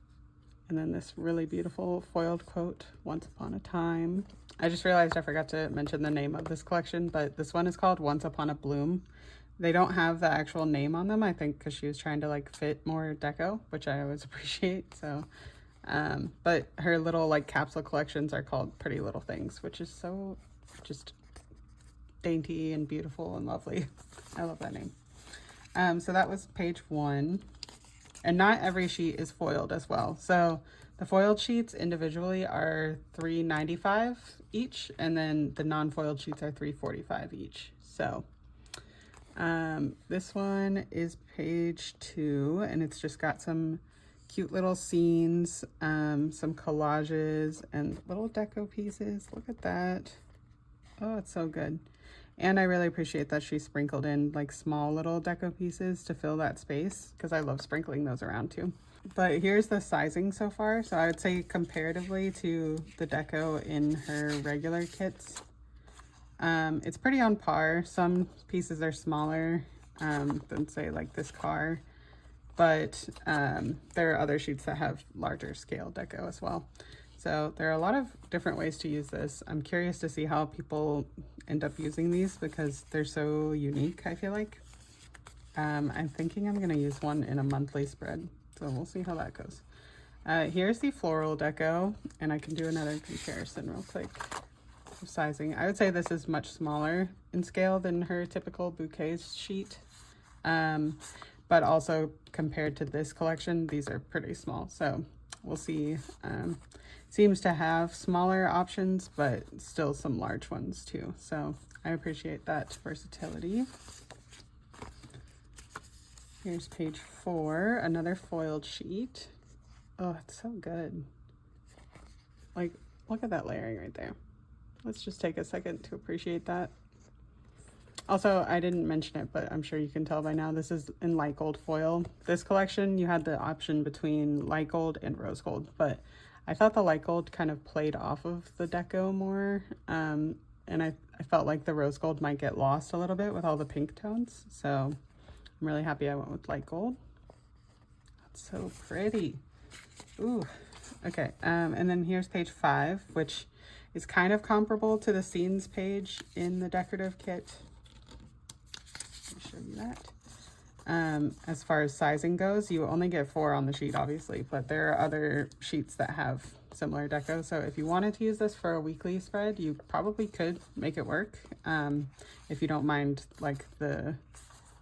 Speaker 1: and then this really beautiful foiled quote, "Once upon a time." I just realized I forgot to mention the name of this collection, but this one is called Once Upon a Bloom. They don't have the actual name on them, I think because she was trying to like fit more deco, which I always appreciate. So but her little like capsule collections are called Pretty Little Things, which is so just dainty and beautiful and lovely. I love that name. So that was page 1, and not every sheet is foiled as well. So the foiled sheets individually are $3.95 each, and then the non-foiled sheets are $3.45 each. So this one is page 2, and it's just got some cute little scenes, some collages and little deco pieces. Look at that. Oh, it's so good. And I really appreciate that she sprinkled in like small little deco pieces to fill that space, because I love sprinkling those around too. But here's the sizing so far. So I would say comparatively to the deco in her regular kits, it's pretty on par. Some pieces are smaller than say like this car, but there are other sheets that have larger scale deco as well. So there are a lot of different ways to use this. I'm curious to see how people end up using these because they're so unique, I feel like. I'm thinking I'm going to use one in a monthly spread, so we'll see how that goes. Here's the floral deco, and I can do another comparison real quick of sizing. I would say this is much smaller in scale than her typical bouquets sheet, but also compared to this collection, these are pretty small, so we'll see. Seems to have smaller options, but still some large ones too, so I appreciate that versatility. Here's page 4, another foiled sheet. Oh, it's so good. Like, look at that layering right there. Let's just take a second to appreciate that. Also, I didn't mention it, but I'm sure you can tell by now, this is in light gold foil. This collection, you had the option between light gold and rose gold, but I thought the light gold kind of played off of the deco more, and I felt like the rose gold might get lost a little bit with all the pink tones, so I'm really happy I went with light gold. That's so pretty. Ooh, okay, and then here's page 5, which is kind of comparable to the scenes page in the decorative kit. Let me show you that. As far as sizing goes, you only get 4 on the sheet, obviously, but there are other sheets that have similar deco. So if you wanted to use this for a weekly spread, you probably could make it work, if you don't mind like the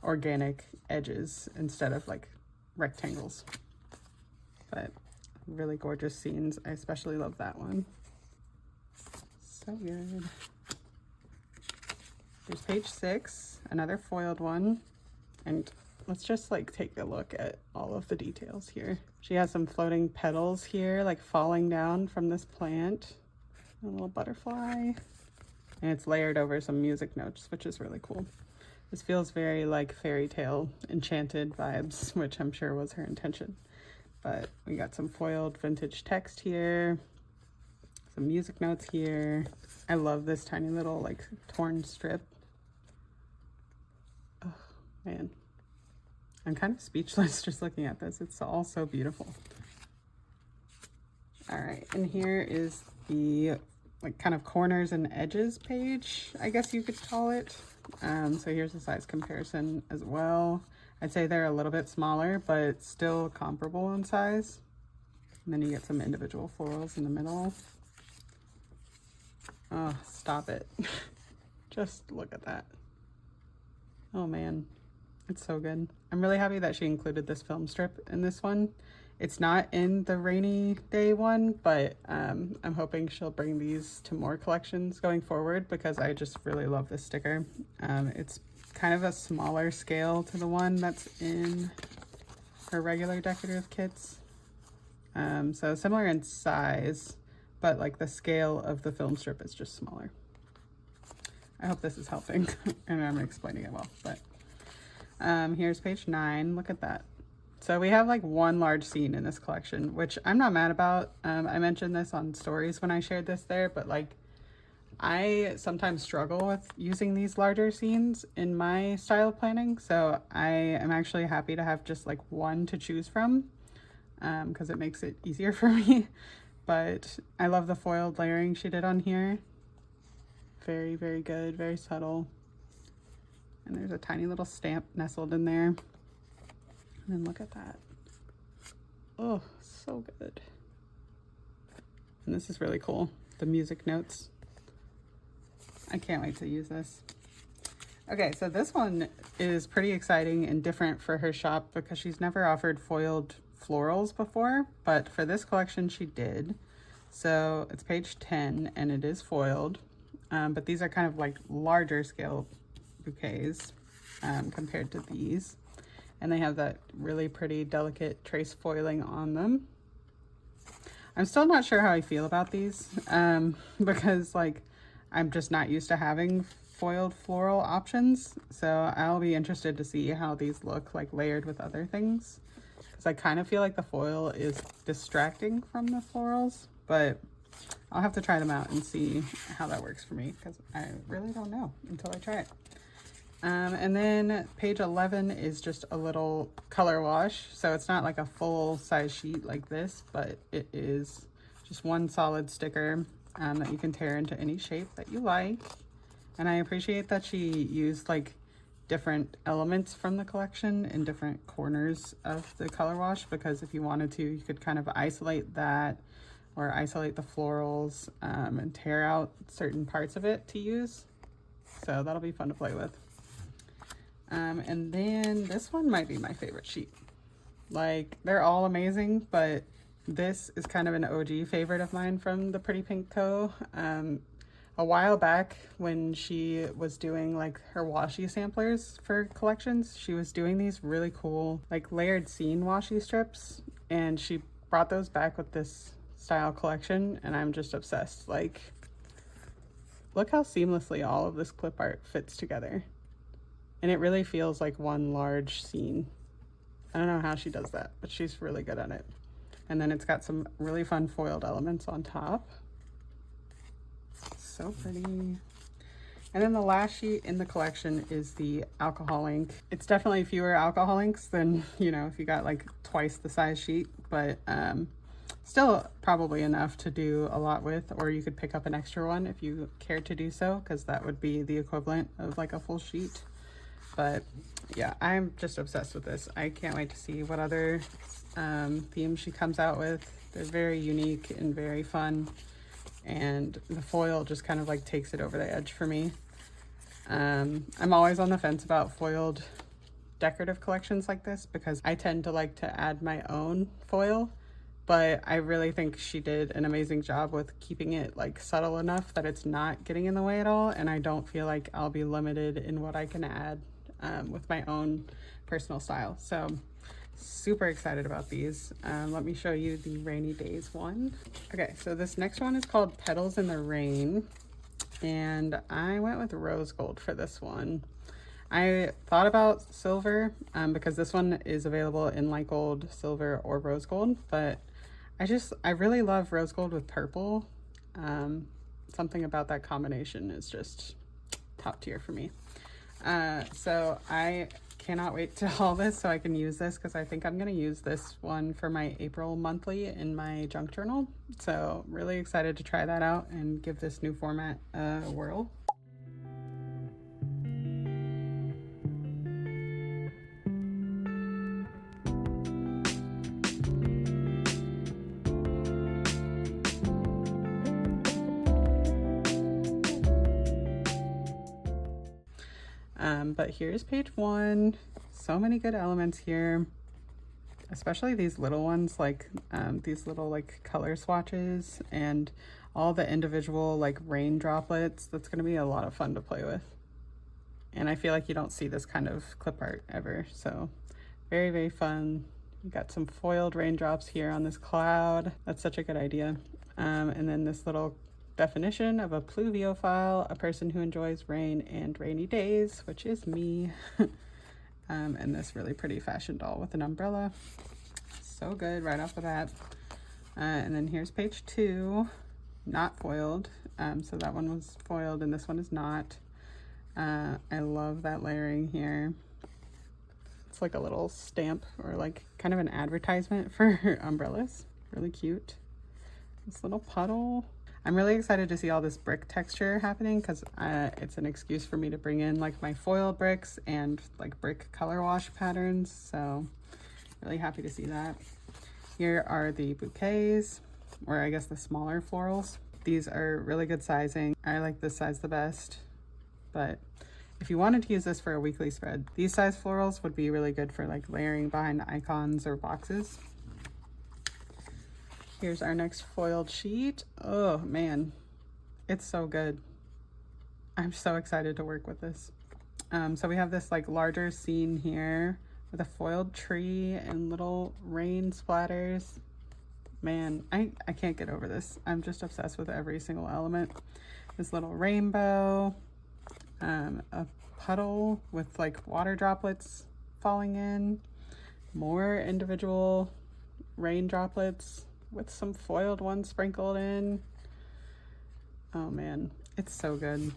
Speaker 1: organic edges instead of like rectangles. But really gorgeous scenes. I especially love that one. So good. Here's page 6, another foiled one. And let's just like take a look at all of the details here. She has some floating petals here, like falling down from this plant. A little butterfly. And it's layered over some music notes, which is really cool. This feels very like fairy tale enchanted vibes, which I'm sure was her intention. But we got some foiled vintage text here, some music notes here. I love this tiny little like torn strip. Oh man, I'm kind of speechless just looking at this. It's all so beautiful. All right, and here is the like kind of corners and edges page, I guess you could call it. So here's the size comparison as well. I'd say they're a little bit smaller, but still comparable in size. And then you get some individual florals in the middle. Oh, stop it. Just look at that. Oh man, it's so good. I'm really happy that she included this film strip in this one. It's not in the rainy day one, but I'm hoping she'll bring these to more collections going forward because I just really love this sticker. It's kind of a smaller scale to the one that's in her regular decorative kits. So similar in size, but like the scale of the film strip is just smaller. I hope this is helping and I'm explaining it well, but here's page 9. Look at that. So we have like one large scene in this collection, which I'm not mad about. I mentioned this on stories when I shared this there, but like I sometimes struggle with using these larger scenes in my style of planning. So I am actually happy to have just like one to choose from because it makes it easier for me. But I love the foiled layering she did on here. Very, very good, very subtle. And there's a tiny little stamp nestled in there. And then look at that. Oh, so good. And this is really cool. The music notes. I can't wait to use this. Okay, so this one is pretty exciting and different for her shop because she's never offered foiled florals before, but for this collection she did. So it's page 10 and it is foiled, but these are kind of like larger scale bouquets compared to these. And they have that really pretty delicate trace foiling on them. I'm still not sure how I feel about these because like I'm just not used to having foiled floral options. So I'll be interested to see how these look like layered with other things. Because I kind of feel like the foil is distracting from the florals, but I'll have to try them out and see how that works for me because I really don't know until I try it. And then page 11 is just a little color wash. So it's not like a full size sheet like this, but it is just one solid sticker that you can tear into any shape that you like. And I appreciate that she used like different elements from the collection in different corners of the color wash, because if you wanted to, you could kind of isolate that or isolate the florals and tear out certain parts of it to use. So that'll be fun to play with. And then this one might be my favorite sheet. Like, they're all amazing, but this is kind of an OG favorite of mine from the Pretty Pink Co. A while back when she was doing like her washi samplers for collections, she was doing these really cool like layered scene washi strips, and she brought those back with this style collection, and I'm just obsessed. Like, look how seamlessly all of this clip art fits together, and it really feels like one large scene. I don't know how she does that, but she's really good at it. And then it's got some really fun foiled elements on top. So pretty. And then the last sheet in the collection is the alcohol ink. It's definitely fewer alcohol inks than, you know, if you got like twice the size sheet, but still probably enough to do a lot with, or you could pick up an extra one if you care to do so, because that would be the equivalent of like a full sheet. But yeah, I'm just obsessed with this. I can't wait to see what other themes she comes out with. They're very unique and very fun, and the foil just kind of like takes it over the edge for me. I'm always on the fence about foiled decorative collections like this, because I tend to like to add my own foil, but I really think she did an amazing job with keeping it like subtle enough that it's not getting in the way at all, and I don't feel like I'll be limited in what I can add with my own personal style. So super excited about these. Let me show you the rainy days one. Okay, so this next one is called Petals in the Rain, and I went with rose gold for this one. I thought about silver because this one is available in light gold, silver, or rose gold, but I really love rose gold with purple. Something about that combination is just top tier for me. So I cannot wait to haul this so I can use this, because I think I'm going to use this one for my April monthly in my junk journal. So really excited to try that out and give this new format a whirl. But here's page one. So many good elements here, especially these little ones, like these little like color swatches and all the individual like rain droplets. That's going to be a lot of fun to play with, and I feel like you don't see this kind of clip art ever, so very, very fun. You got some foiled raindrops here on this cloud. That's such a good idea. And then this little definition of a pluviophile, a person who enjoys rain and rainy days, which is me. And this really pretty fashion doll with an umbrella. So good right off the bat. And then here's page two, not foiled. So that one was foiled and this one is not. I love that layering here. It's like a little stamp or like kind of an advertisement for umbrellas. Really cute. This little puddle. I'm really excited to see all this brick texture happening, because it's an excuse for me to bring in like my foiled bricks and like brick color wash patterns. So really happy to see that. Here are the bouquets, or I guess the smaller florals. These are really good sizing. I like this size the best, but if you wanted to use this for a weekly spread, these size florals would be really good for like layering behind icons or boxes. Here's our next foiled sheet. Oh man, it's so good. I'm so excited to work with this. So we have this like larger scene here with a foiled tree and little rain splatters. Man, I can't get over this. I'm just obsessed with every single element. This little rainbow, a puddle with like water droplets falling in, more individual rain droplets with some foiled ones sprinkled in. Oh man, it's so good.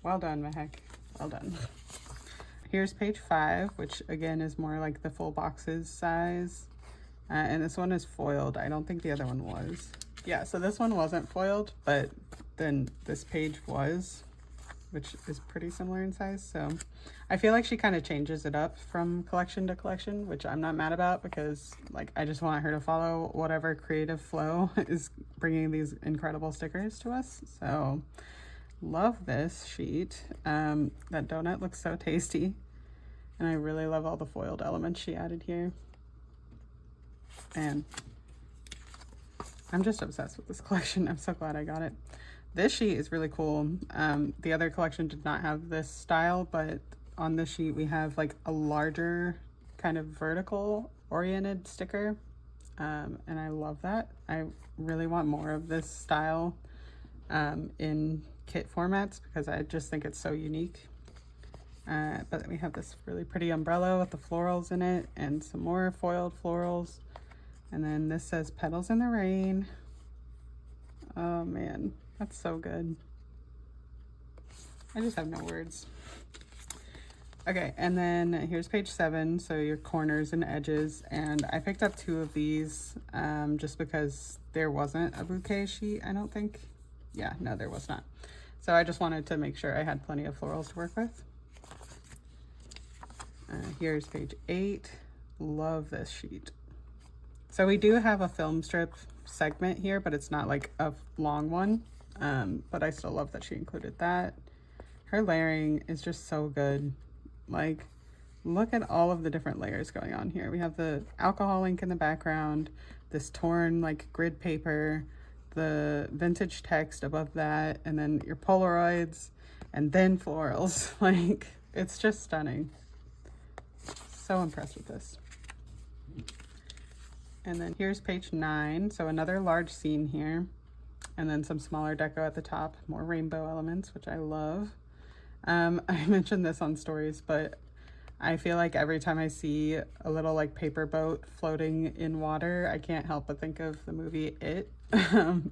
Speaker 1: Well done, Mehek. Well done. Here's page 5, which again is more like the full boxes size. And this one is foiled. I don't think the other one was. Yeah, so this one wasn't foiled, but then this page was. which is pretty similar in size. So I feel like she kind of changes it up from collection to collection, which I'm not mad about because like I just want her to follow whatever creative flow is bringing these incredible stickers to us. So love this sheet. That donut looks so tasty, and I really love all the foiled elements she added here. And I'm just obsessed with this collection. I'm so glad I got it. This sheet is really cool. The other collection did not have this style, but on this sheet we have like a larger kind of vertical oriented sticker. And I love that. I really want more of this style in kit formats because I just think it's so unique. But we have this really pretty umbrella with the florals in it and some more foiled florals. And then this says petals in the rain. Oh man, that's so good. I just have no words. Okay, and then here's page 7, so your corners and edges. And I picked up 2 of these just because there wasn't a bouquet sheet, I don't think. Yeah, no, there was not. So I just wanted to make sure I had plenty of florals to work with. Here's page 8. Love this sheet. So we do have a film strip segment here, but it's not like a long one. But I still love that she included that. Her layering is just so good. Like, look at all of the different layers going on here. We have the alcohol ink in the background, this torn like grid paper, the vintage text above that, and then your Polaroids, and then florals. Like, it's just stunning. So impressed with this. And then here's page 9, so another large scene here, and then some smaller deco at the top, more rainbow elements, which I love. I mentioned this on stories, but I feel like every time I see a little like paper boat floating in water, I can't help but think of the movie It.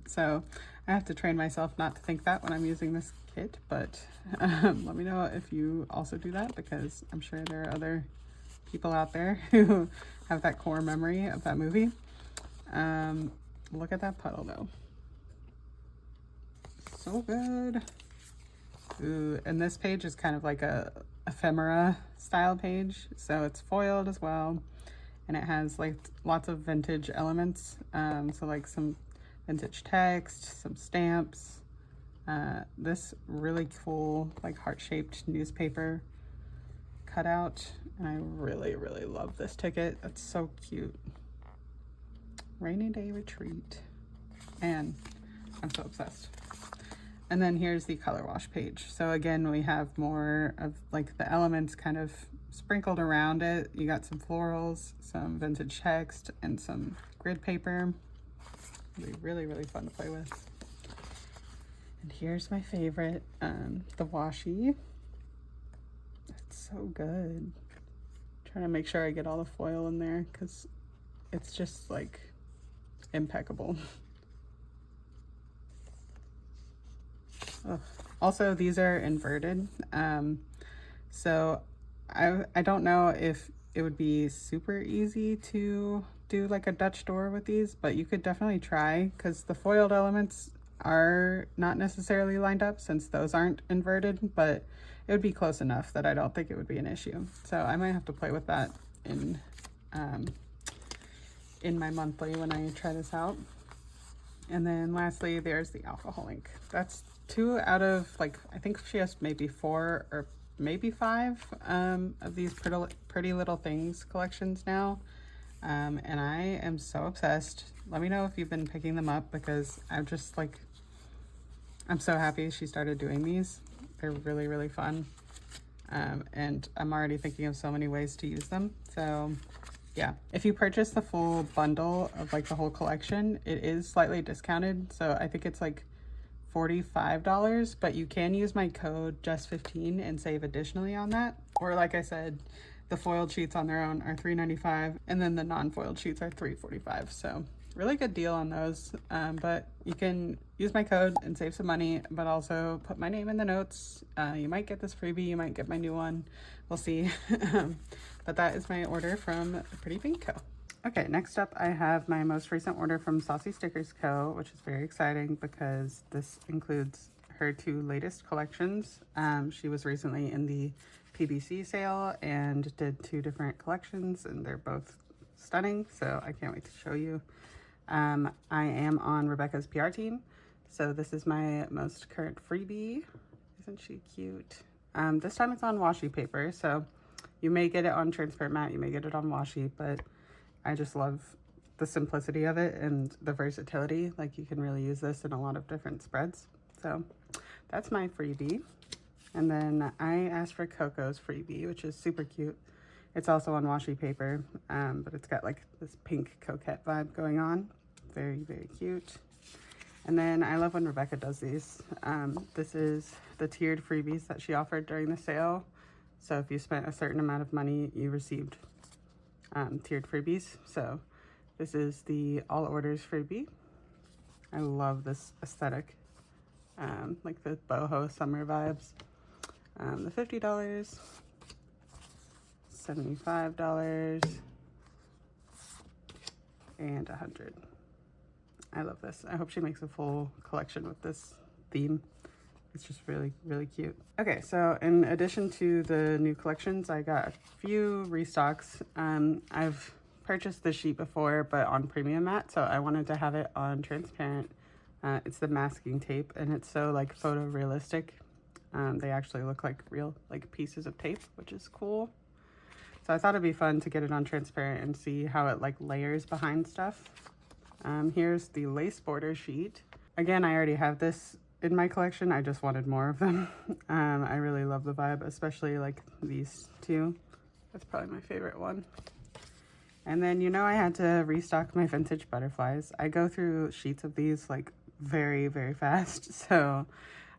Speaker 1: So I have to train myself not to think that when I'm using this kit, but let me know if you also do that, because I'm sure there are other people out there who have that core memory of that movie. Look at that puddle though. So good. Ooh, and this page is kind of like a ephemera style page, so it's foiled as well, and it has like lots of vintage elements, so like some vintage text, some stamps, this really cool like heart-shaped newspaper cutout, and I really love this ticket. That's so cute. Rainy day retreat, and I'm so obsessed. And then here's the color wash page. So again, we have more of like the elements kind of sprinkled around it. You got some florals, some vintage text, and some grid paper. It'll be really fun to play with. And here's my favorite, the washi. It's so good. Trying to make sure I get all the foil in there because it's just like impeccable. Ugh. Also, these are inverted, so I don't know if it would be super easy to do like a Dutch door with these, but you could definitely try, because the foiled elements are not necessarily lined up since those aren't inverted, but it would be close enough that I don't think it would be an issue. So I might have to play with that in my monthly when I try this out. And then lastly, there's the alcohol ink. That's 2 out of like, I think she has maybe 4 or maybe 5 of these pretty little things collections now. And I am so obsessed. Let me know if you've been picking them up, because I'm just like, I'm so happy she started doing these. They're really fun. And I'm already thinking of so many ways to use them. So yeah, if you purchase the full bundle of like the whole collection, it is slightly discounted. So I think it's like $45, but you can use my code JESS15 and save additionally on that. Or like I said, the foiled sheets on their own are $3.95, and then the non-foiled sheets are $3.45. So really good deal on those. But you can use my code and save some money, but also put my name in the notes. You might get this freebie, you might get my new one. We'll see. But that is my order from Pretty Pink Co. Okay, next up I have my most recent order from Saucy Stickers Co., which is very exciting because this includes her 2 latest collections. She was recently in the PBC sale and did 2 different collections, and they're both stunning, so I can't wait to show you. I am on Rebecca's PR team, so this is my most current freebie. Isn't she cute? This time it's on washi paper, so you may get it on transparent matte, you may get it on washi, but I just love the simplicity of it and the versatility. Like, you can really use this in a lot of different spreads. So that's my freebie. And then I asked for Coco's freebie, which is super cute. It's also on washi paper, but it's got like this pink coquette vibe going on. Very, very cute. And then I love when Rebecca does these. This is the tiered freebies that she offered during the sale. So if you spent a certain amount of money, you received tiered freebies. So this is the all orders freebie. I love this aesthetic, like the boho summer vibes. The $50, $75, and $100. I love this. I hope she makes a full collection with this theme. It's just really, really cute. Okay, so in addition to the new collections, I got a few restocks. I've purchased this sheet before, but on premium matte, so I wanted to have it on transparent. It's the masking tape, and it's so like photorealistic. They actually look like real like pieces of tape, which is cool. So I thought it'd be fun to get it on transparent and see how it like layers behind stuff. Here's the lace border sheet. Again, I already have this in my collection. I just wanted more of them. I really love the vibe, especially like these 2. That's probably my favorite one. And then, you know, I had to restock my vintage butterflies. I go through sheets of these like very, very fast. So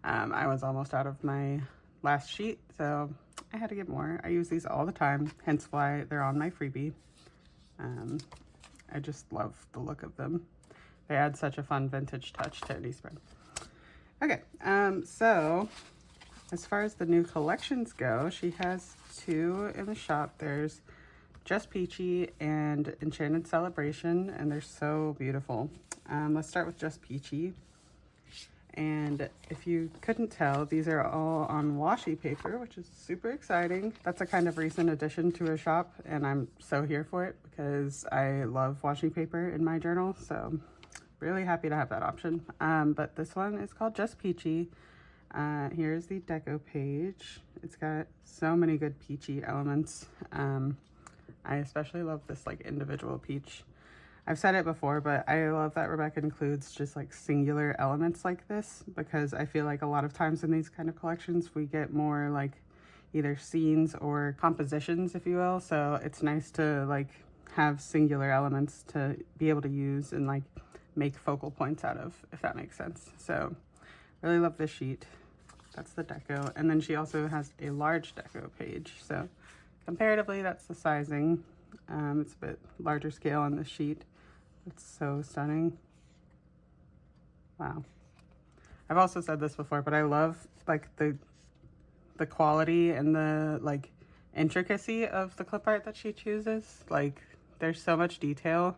Speaker 1: I was almost out of my last sheet, so I had to get more. I use these all the time, hence why they're on my freebie. I just love the look of them. They add such a fun vintage touch to any spread. Okay, so as far as the new collections go, she has 2 in the shop. There's Just Peachy and Enchanted Celebration, and they're so beautiful. Let's start with Just Peachy. And if you couldn't tell, these are all on washi paper, which is super exciting. That's a kind of recent addition to a shop, and I'm so here for it because I love washi paper in my journal. So really happy to have that option. But this one is called Just Peachy. Here's the deco page. It's got so many good peachy elements. I especially love this like individual peach. I've said it before, but I love that Rebecca includes just like singular elements like this, because I feel like a lot of times in these kind of collections, we get more like either scenes or compositions, if you will. So it's nice to like have singular elements to be able to use and like make focal points out of, if that makes sense. So really love this sheet. That's the deco. And then she also has a large deco page. So comparatively, that's the sizing. It's a bit larger scale on this sheet. It's so stunning. Wow. I've also said this before, but I love like the quality and the like intricacy of the clip art that she chooses. Like, there's so much detail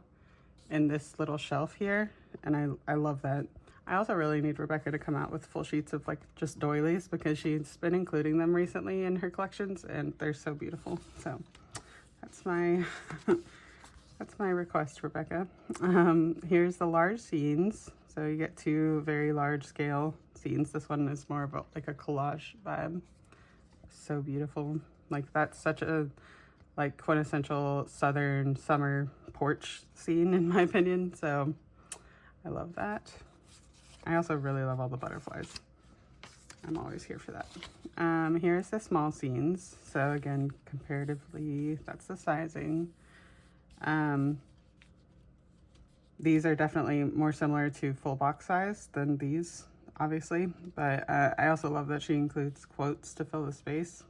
Speaker 1: in this little shelf here, and I love that. I also really need Rebecca to come out with full sheets of like just doilies, because she's been including them recently in her collections, and they're so beautiful. So that's my that's my request, Rebecca. Here's the large scenes. So you get 2 very large scale scenes. This one is more of a, like a collage vibe. So beautiful. Like, that's such a like quintessential Southern summer porch scene in my opinion. So I love that. I also really love all the butterflies. I'm always here for that. Here's the small scenes. So again, comparatively, that's the sizing. These are definitely more similar to full box size than these, obviously, but I also love that she includes quotes to fill the space.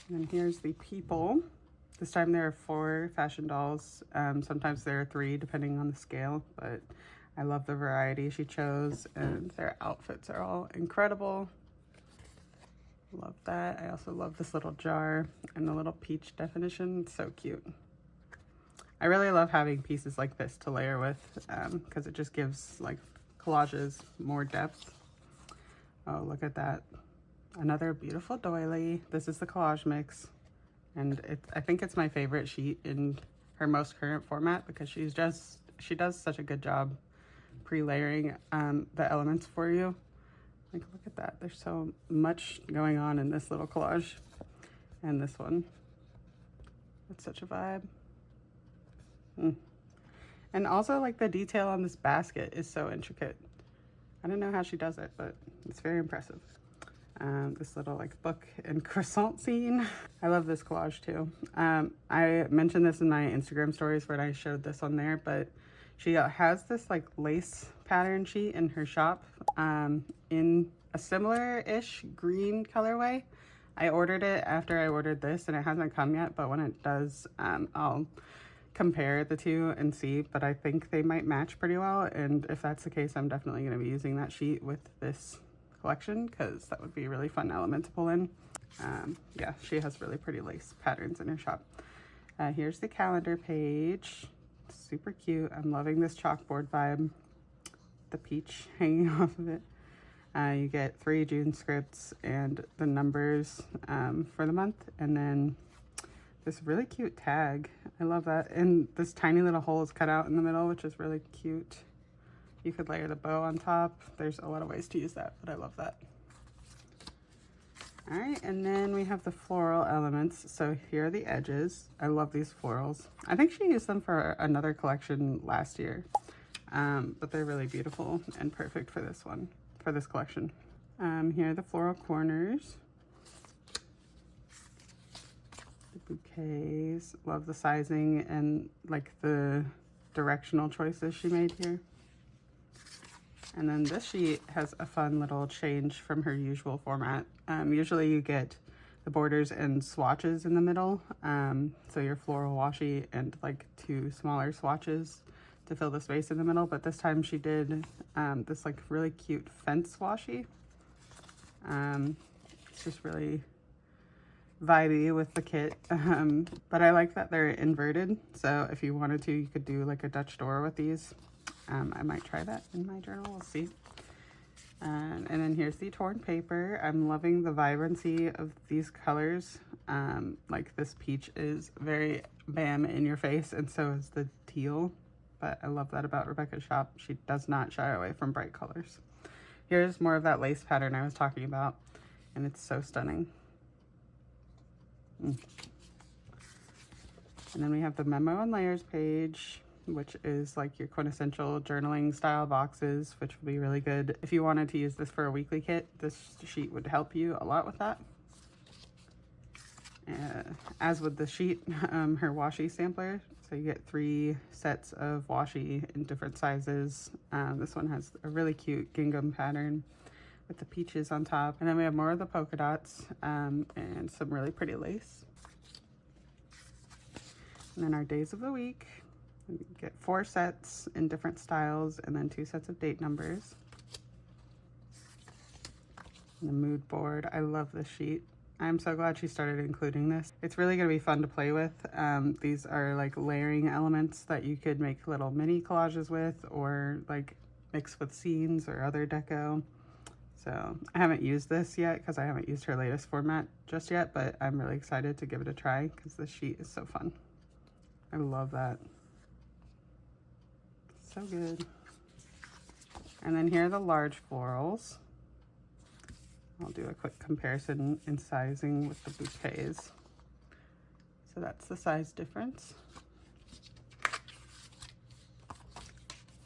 Speaker 1: And here's the people. This time there are 4 fashion dolls. Sometimes there are 3 depending on the scale, but I love the variety she chose, and their outfits are all incredible. Love that. I also love this little jar and the little peach definition. It's so cute. I really love having pieces like this to layer with because it just gives like collages more depth. Oh, look at that. Another beautiful doily. This is the collage mix. And I think it's my favorite sheet in her most current format because she does such a good job pre-layering the elements for you. Like, look at that. There's so much going on in this little collage. And this one. It's such a vibe. And also, like, the detail on this basket is so intricate. I don't know how she does it, but it's very impressive. This little like book and croissant scene. I love this collage too. I mentioned this in my Instagram stories when I showed this on there, but she has this like lace pattern sheet in her shop in a similar-ish green colorway. I ordered it after I ordered this and it hasn't come yet, but when it does, I'll compare the two and see, but I think they might match pretty well. And if that's the case, I'm definitely going to be using that sheet with this collection because that would be a really fun element to pull in. Yeah, she has really pretty lace patterns in her shop. Here's the calendar page. Super cute. I'm loving this chalkboard vibe. The peach hanging off of it. You get 3 June scripts and the numbers for the month, and then this really cute tag. I love that. And this tiny little hole is cut out in the middle, which is really cute. You could layer the bow on top. There's a lot of ways to use that, but I love that. All right, and then we have the floral elements. So here are the edges. I love these florals. I think she used them for another collection last year, but they're really beautiful and perfect for this one, for this collection. Here are the floral corners. The bouquets. Love the sizing and like the directional choices she made here. And then this sheet has a fun little change from her usual format. Usually you get the borders and swatches in the middle. So your floral washi and like 2 smaller swatches to fill the space in the middle. But this time she did this like really cute fence washi. It's just really vibey with the kit. But I like that they're inverted. So if you wanted to, you could do like a Dutch door with these. I might try that in my journal, we'll see. And then here's the torn paper. I'm loving the vibrancy of these colors. Like this peach is very bam in your face, and so is the teal. But I love that about Rebecca's shop. She does not shy away from bright colors. Here's more of that lace pattern I was talking about, and it's so stunning. And then we have the memo and layers page, which is like your quintessential journaling style boxes, which would be really good. If you wanted to use this for a weekly kit, this sheet would help you a lot with that. As with the sheet, her washi sampler. So you get 3 sets of washi in different sizes. This one has a really cute gingham pattern with the peaches on top. And then we have more of the polka dots and some really pretty lace. And then our days of the week. You get 4 sets in different styles and then 2 sets of date numbers. And the mood board. I love this sheet. I'm so glad she started including this. It's really going to be fun to play with. These are like layering elements that you could make little mini collages with or like mix with scenes or other deco. So I haven't used this yet because I haven't used her latest format just yet, but I'm really excited to give it a try because this sheet is so fun. I love that. So good. And then here are the large florals. I'll do a quick comparison in sizing with the bouquets. So that's the size difference.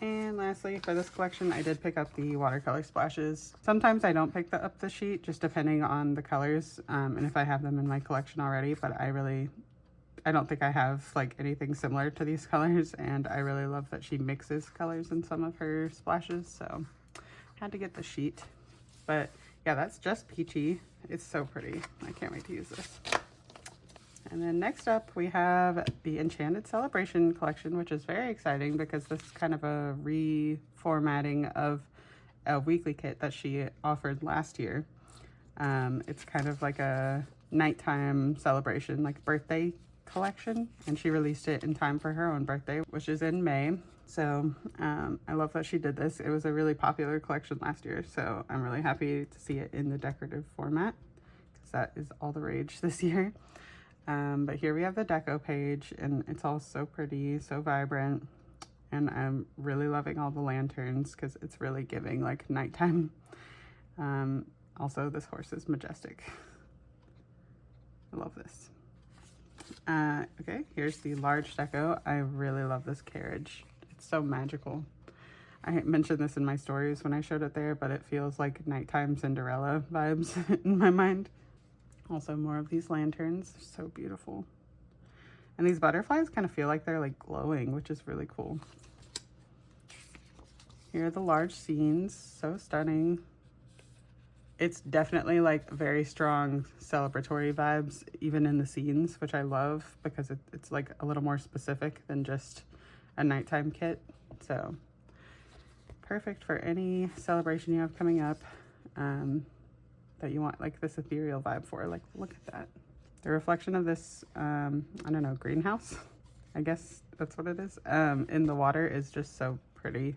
Speaker 1: And lastly, for this collection, I did pick up the watercolor splashes. Sometimes I don't pick up the sheet, just depending on the colors and if I have them in my collection already, but I don't think I have like anything similar to these colors, and I really love that she mixes colors in some of her splashes, so had to get the sheet. But yeah, that's just peachy. It's so pretty. I can't wait to use this. And then next up we have the Enchanted Celebration collection, which is very exciting because this is kind of a reformatting of a weekly kit that she offered last year. It's kind of like a nighttime celebration, like birthday collection, and she released it in time for her own birthday, which is in May. So I love that she did this. It was a really popular collection last year, so I'm really happy to see it in the decorative format because that is all the rage this year. But here we have the deco page, and it's all so pretty, so vibrant, and I'm really loving all the lanterns because it's really giving like nighttime. Also, this horse is majestic. I love this. Okay, here's the large deco. I really love this carriage. It's so magical. I mentioned this in my stories when I showed it there, but it feels like nighttime Cinderella vibes in my mind. Also, more of these lanterns. So beautiful. And these butterflies kind of feel like they're like glowing, which is really cool. Here are the large scenes. So stunning. It's definitely like very strong celebratory vibes, even in the scenes, which I love because it's like a little more specific than just a nighttime kit. So perfect for any celebration you have coming up that you want like this ethereal vibe for. Like, look at that. The reflection of this, I don't know, greenhouse, I guess that's what it is, in the water is just so pretty.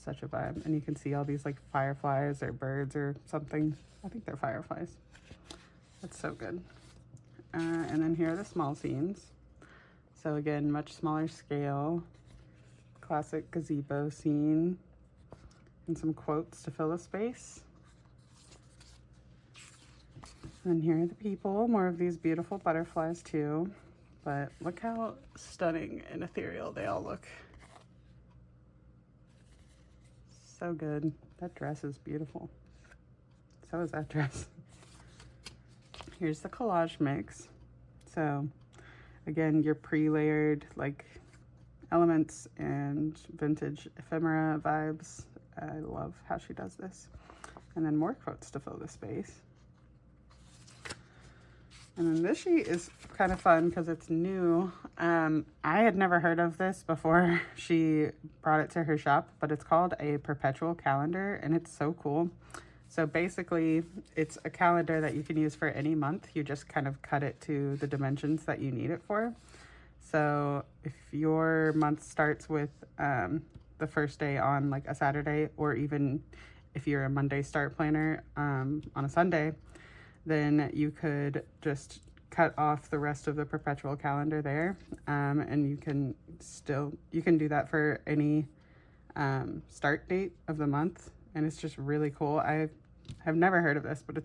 Speaker 1: Such a vibe. And you can see all these like fireflies or birds or something. I think they're fireflies. That's so good. And then here are the small scenes. So again, much smaller scale. Classic gazebo scene. And some quotes to fill the space. And here are the people. More of these beautiful butterflies too. But look how stunning and ethereal they all look. So good. That dress is beautiful. So is that dress. Here's the collage mix. So again, your pre-layered like elements and vintage ephemera vibes. I love how she does this. And then more quotes to fill the space. And then this sheet is kind of fun because it's new. I had never heard of this before she brought it to her shop, but it's called a perpetual calendar, and it's so cool. So basically, it's a calendar that you can use for any month. You just kind of cut it to the dimensions that you need it for. So if your month starts with the first day on like a Saturday, or even if you're a Monday start planner on a Sunday, then you could just cut off the rest of the perpetual calendar there. And you can do that for any start date of the month. And it's just really cool. I have never heard of this, but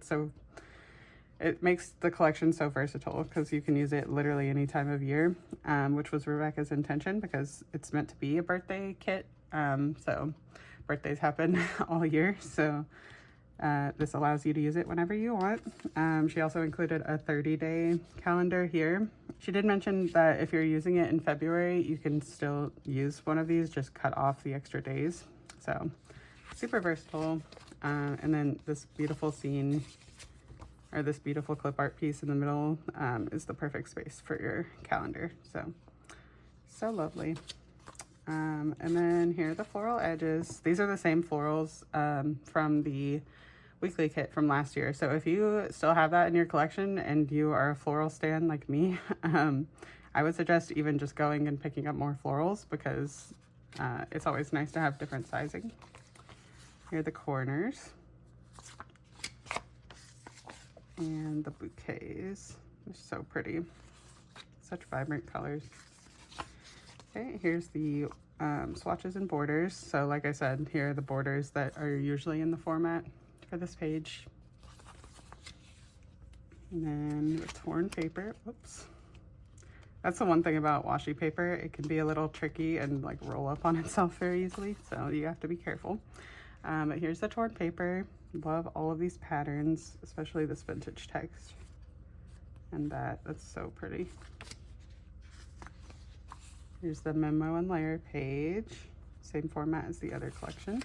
Speaker 1: it makes the collection so versatile because you can use it literally any time of year, which was Rebecca's intention because it's meant to be a birthday kit. So birthdays happen all year. So this allows you to use it whenever you want. She also included a 30-day calendar here. She did mention that if you're using it in February, you can still use one of these, just cut off the extra days. So super versatile. And then this beautiful scene, or this beautiful clip art piece in the middle, is the perfect space for your calendar. So lovely. And then here are the floral edges. These are the same florals from the weekly kit from last year. So if you still have that in your collection and you are a floral stan like me, I would suggest even just going and picking up more florals because it's always nice to have different sizing. Here are the corners and the bouquets. They're so pretty. Such vibrant colors. Okay, here's the swatches and borders. So like I said, here are the borders that are usually in the format for this page. And then the torn paper. Whoops. That's the one thing about washi paper. It can be a little tricky and like roll up on itself very easily. So you have to be careful. But here's the torn paper. Love all of these patterns, especially this vintage text. And that's so pretty. Here's the memo and layer page. Same format as the other collection.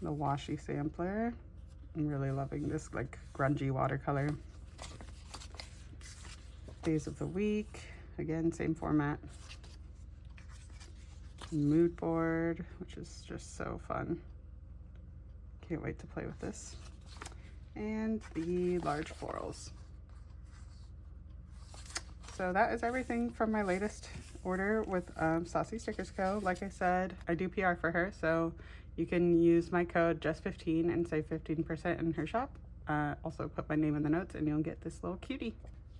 Speaker 1: The washi sampler. I'm really loving this like grungy watercolor. Days of the week. Again, same format. Mood board, which is just so fun. Can't wait to play with this. And the large florals. so that is everything from my latest order with Saucy Stickers Co. Like I said, I do PR for her, so you can use my code JUST15 and save 15% in her shop. Also put my name in the notes and you'll get this little cutie.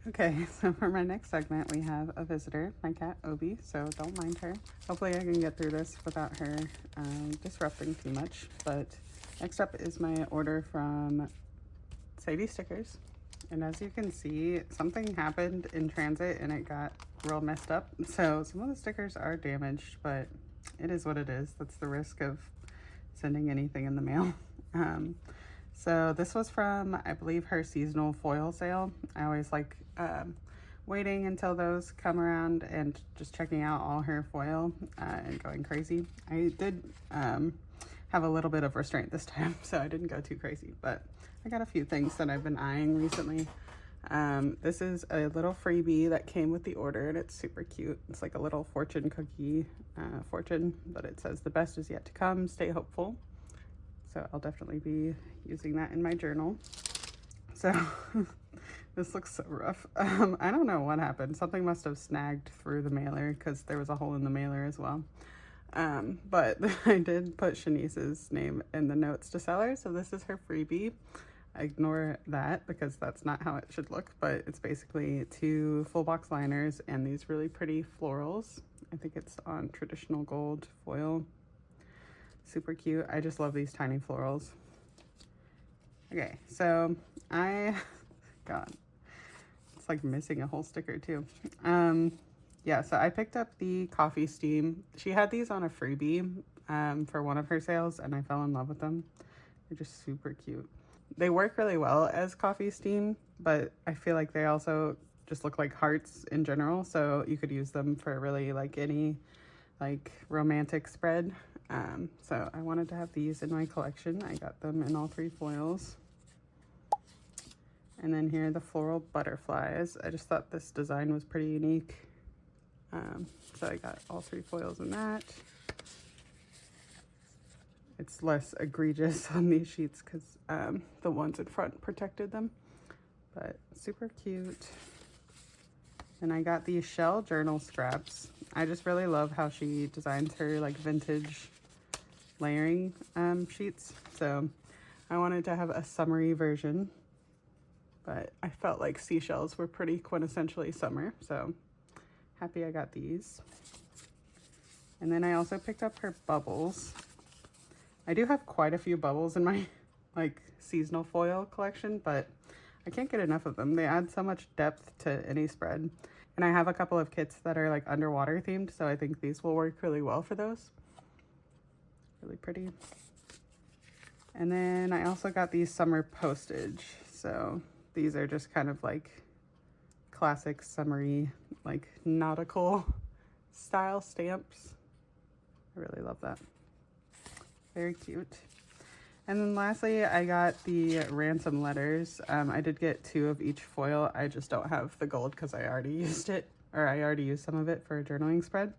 Speaker 1: Okay, so for my next segment, we have a visitor, my cat Obi, so don't mind her. Hopefully I can get through this without her disrupting too much. But next up is my order from Sadie Stickers. And as you can see, something happened in transit and it got real messed up. So some of the stickers are damaged, but it is what it is. That's the risk of sending anything in the mail. So this was from, I believe, her seasonal foil sale. I always like waiting until those come around and just checking out all her foil and going crazy. I did have a little bit of restraint this time, so I didn't go too crazy, but I got a few things that I've been eyeing recently. This is a little freebie that came with the order and it's super cute. It's like a little fortune cookie fortune, but it says the best is yet to come, stay hopeful. So I'll definitely be using that in my journal. So this looks so rough. I don't know what happened. Something must have snagged through the mailer because there was a hole in the mailer as well. But I did put Shanice's name in the notes to sell her. So this is her freebie. Ignore that because that's not how it should look, but it's basically 2 full box liners and these really pretty florals. I think it's on traditional gold foil. Super cute. I just love these tiny florals. Okay, so God, it's like missing a whole sticker too. Yeah, so I picked up the coffee steam. She had these on a freebie for one of her sales and I fell in love with them. They're just super cute. They work really well as coffee steam, but I feel like they also just look like hearts in general, so you could use them for really like any like romantic spread. So I wanted to have these in my collection. I got them in all 3 foils. And then here are the floral butterflies. I just thought this design was pretty unique. So I got all 3 foils in that. It's less egregious on these sheets because the ones in front protected them, but super cute. And I got these shell journal scraps. I just really love how she designs her like vintage layering sheets. So I wanted to have a summery version, but I felt like seashells were pretty quintessentially summer. So happy I got these. And then I also picked up her bubbles. I do have quite a few bubbles in my like seasonal foil collection, but I can't get enough of them. They add so much depth to any spread. And I have a couple of kits that are like underwater themed, so I think these will work really well for those. Really pretty. And then I also got these summer postage. So these are just kind of like classic summery, like nautical style stamps. I really love that. Very cute. And then lastly, I got the ransom letters. I did get 2 of each foil. I just don't have the gold because I already used it, or I already used some of it for a journaling spread.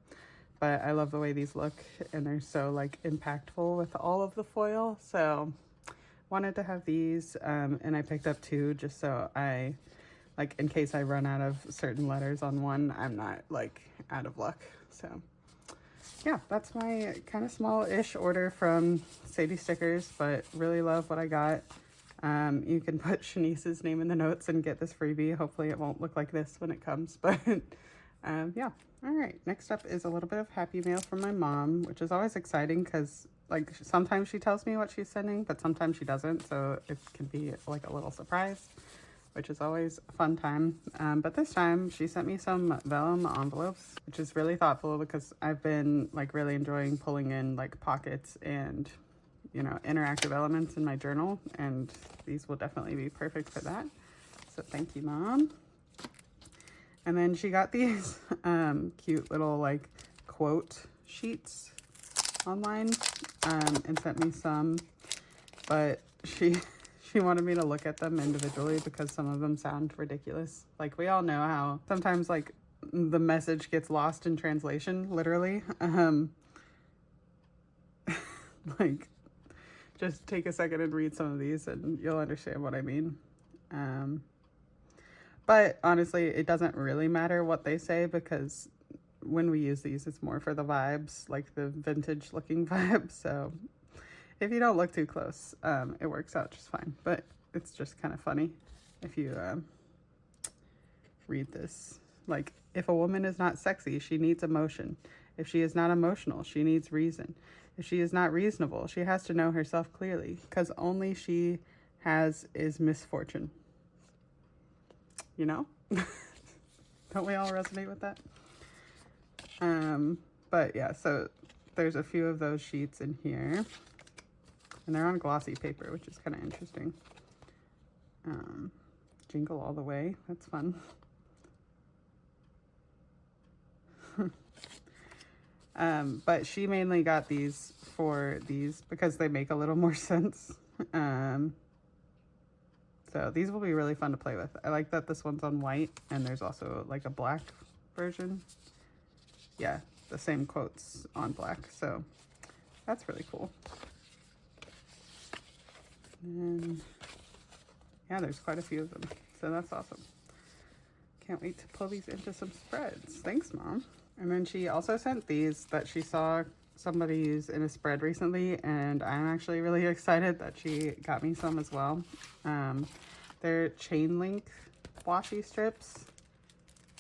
Speaker 1: But I love the way these look and they're so like impactful with all of the foil. So wanted to have these and I picked up 2 just so I, like in case I run out of certain letters on one, I'm not like out of luck. So yeah, that's my kind of small-ish order from Sadie Stickers, but really love what I got. You can put Shanice's name in the notes and get this freebie. Hopefully it won't look like this when it comes, but yeah. All right, next up is a little bit of happy mail from my mom, which is always exciting because like sometimes she tells me what she's sending, but sometimes she doesn't, so it can be like a little surprise, which is always a fun time. But this time she sent me some vellum envelopes, which is really thoughtful because I've been like really enjoying pulling in like pockets and, you know, interactive elements in my journal, and these will definitely be perfect for that. So thank you, Mom. And then she got these cute little like quote sheets online and sent me some, but she wanted me to look at them individually because some of them sound ridiculous. Like we all know how sometimes like the message gets lost in translation, literally. Like just take a second and read some of these and you'll understand what I mean. But honestly, it doesn't really matter what they say, because when we use these, it's more for the vibes, like the vintage looking vibe. So if you don't look too close, it works out just fine. But it's just kind of funny if you read this. Like, if a woman is not sexy, she needs emotion. If she is not emotional, she needs reason. If she is not reasonable, she has to know herself clearly, because only she has is misfortune. You know? Don't we all resonate with that? But yeah, so there's a few of those sheets in here, and they're on glossy paper, which is kind of interesting. Jingle all the way. That's fun. But she mainly got these for these because they make a little more sense. So these will be really fun to play with. I like that this one's on white, and there's also like a black version. Yeah, the same quotes on black. So that's really cool. And yeah, there's quite a few of them. So that's awesome. Can't wait to pull these into some spreads. Thanks, Mom. And then she also sent these that she saw somebody use in a spread recently, and I'm actually really excited that she got me some as well. They're chain link washi strips,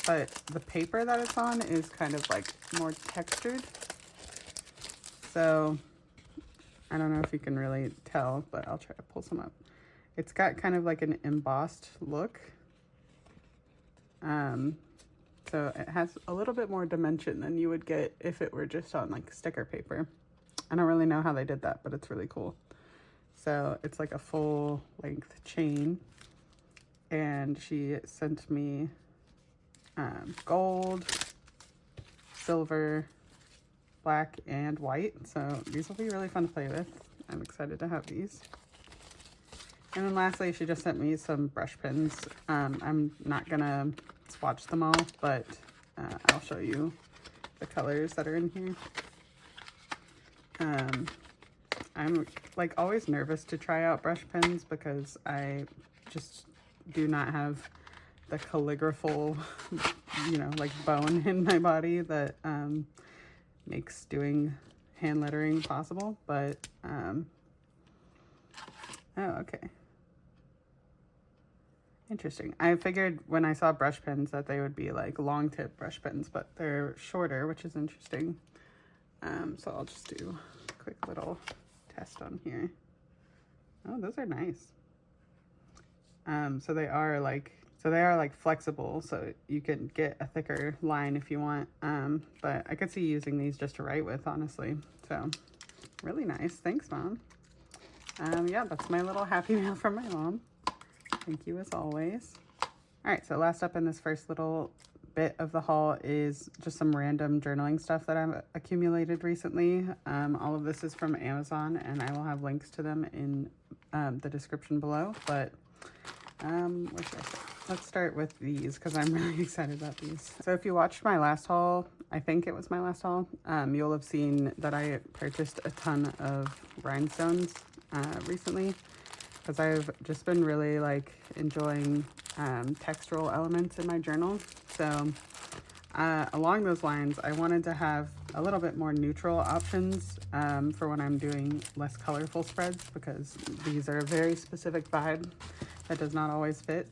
Speaker 1: but the paper that it's on is kind of like more textured. So I don't know if you can really tell, but I'll try to pull some up. It's got kind of like an embossed look. So it has a little bit more dimension than you would get if it were just on like sticker paper. I don't really know how they did that, but it's really cool. So it's like a full length chain, and she sent me gold, silver, black, and white. So these will be really fun to play with. I'm excited to have these. And then lastly, she just sent me some brush pens. I'm not gonna swatch them all, but I'll show you the colors that are in here. I'm like always nervous to try out brush pens because I just do not have the calligraphal, you know, like bone in my body that makes doing hand lettering possible. But oh, okay. Interesting. I figured when I saw brush pens that they would be like long tip brush pens, but they're shorter, which is interesting. So I'll just do a quick little test on here. Oh, those are nice. So they are like flexible, so you can get a thicker line if you want. But I could see using these just to write with, honestly. So really nice. Thanks, Mom. Yeah, that's my little happy mail from my mom. Thank you as always. All right, so last up in this first little bit of the haul is just some random journaling stuff that I've accumulated recently. All of this is from Amazon, and I will have links to them in the description below. But where should I start? Let's start with these because I'm really excited about these. So if you watched my last haul, I think it was my last haul, you'll have seen that I purchased a ton of rhinestones recently, because I've just been really like enjoying textural elements in my journal. So along those lines, I wanted to have a little bit more neutral options for when I'm doing less colorful spreads, because these are a very specific vibe that does not always fit.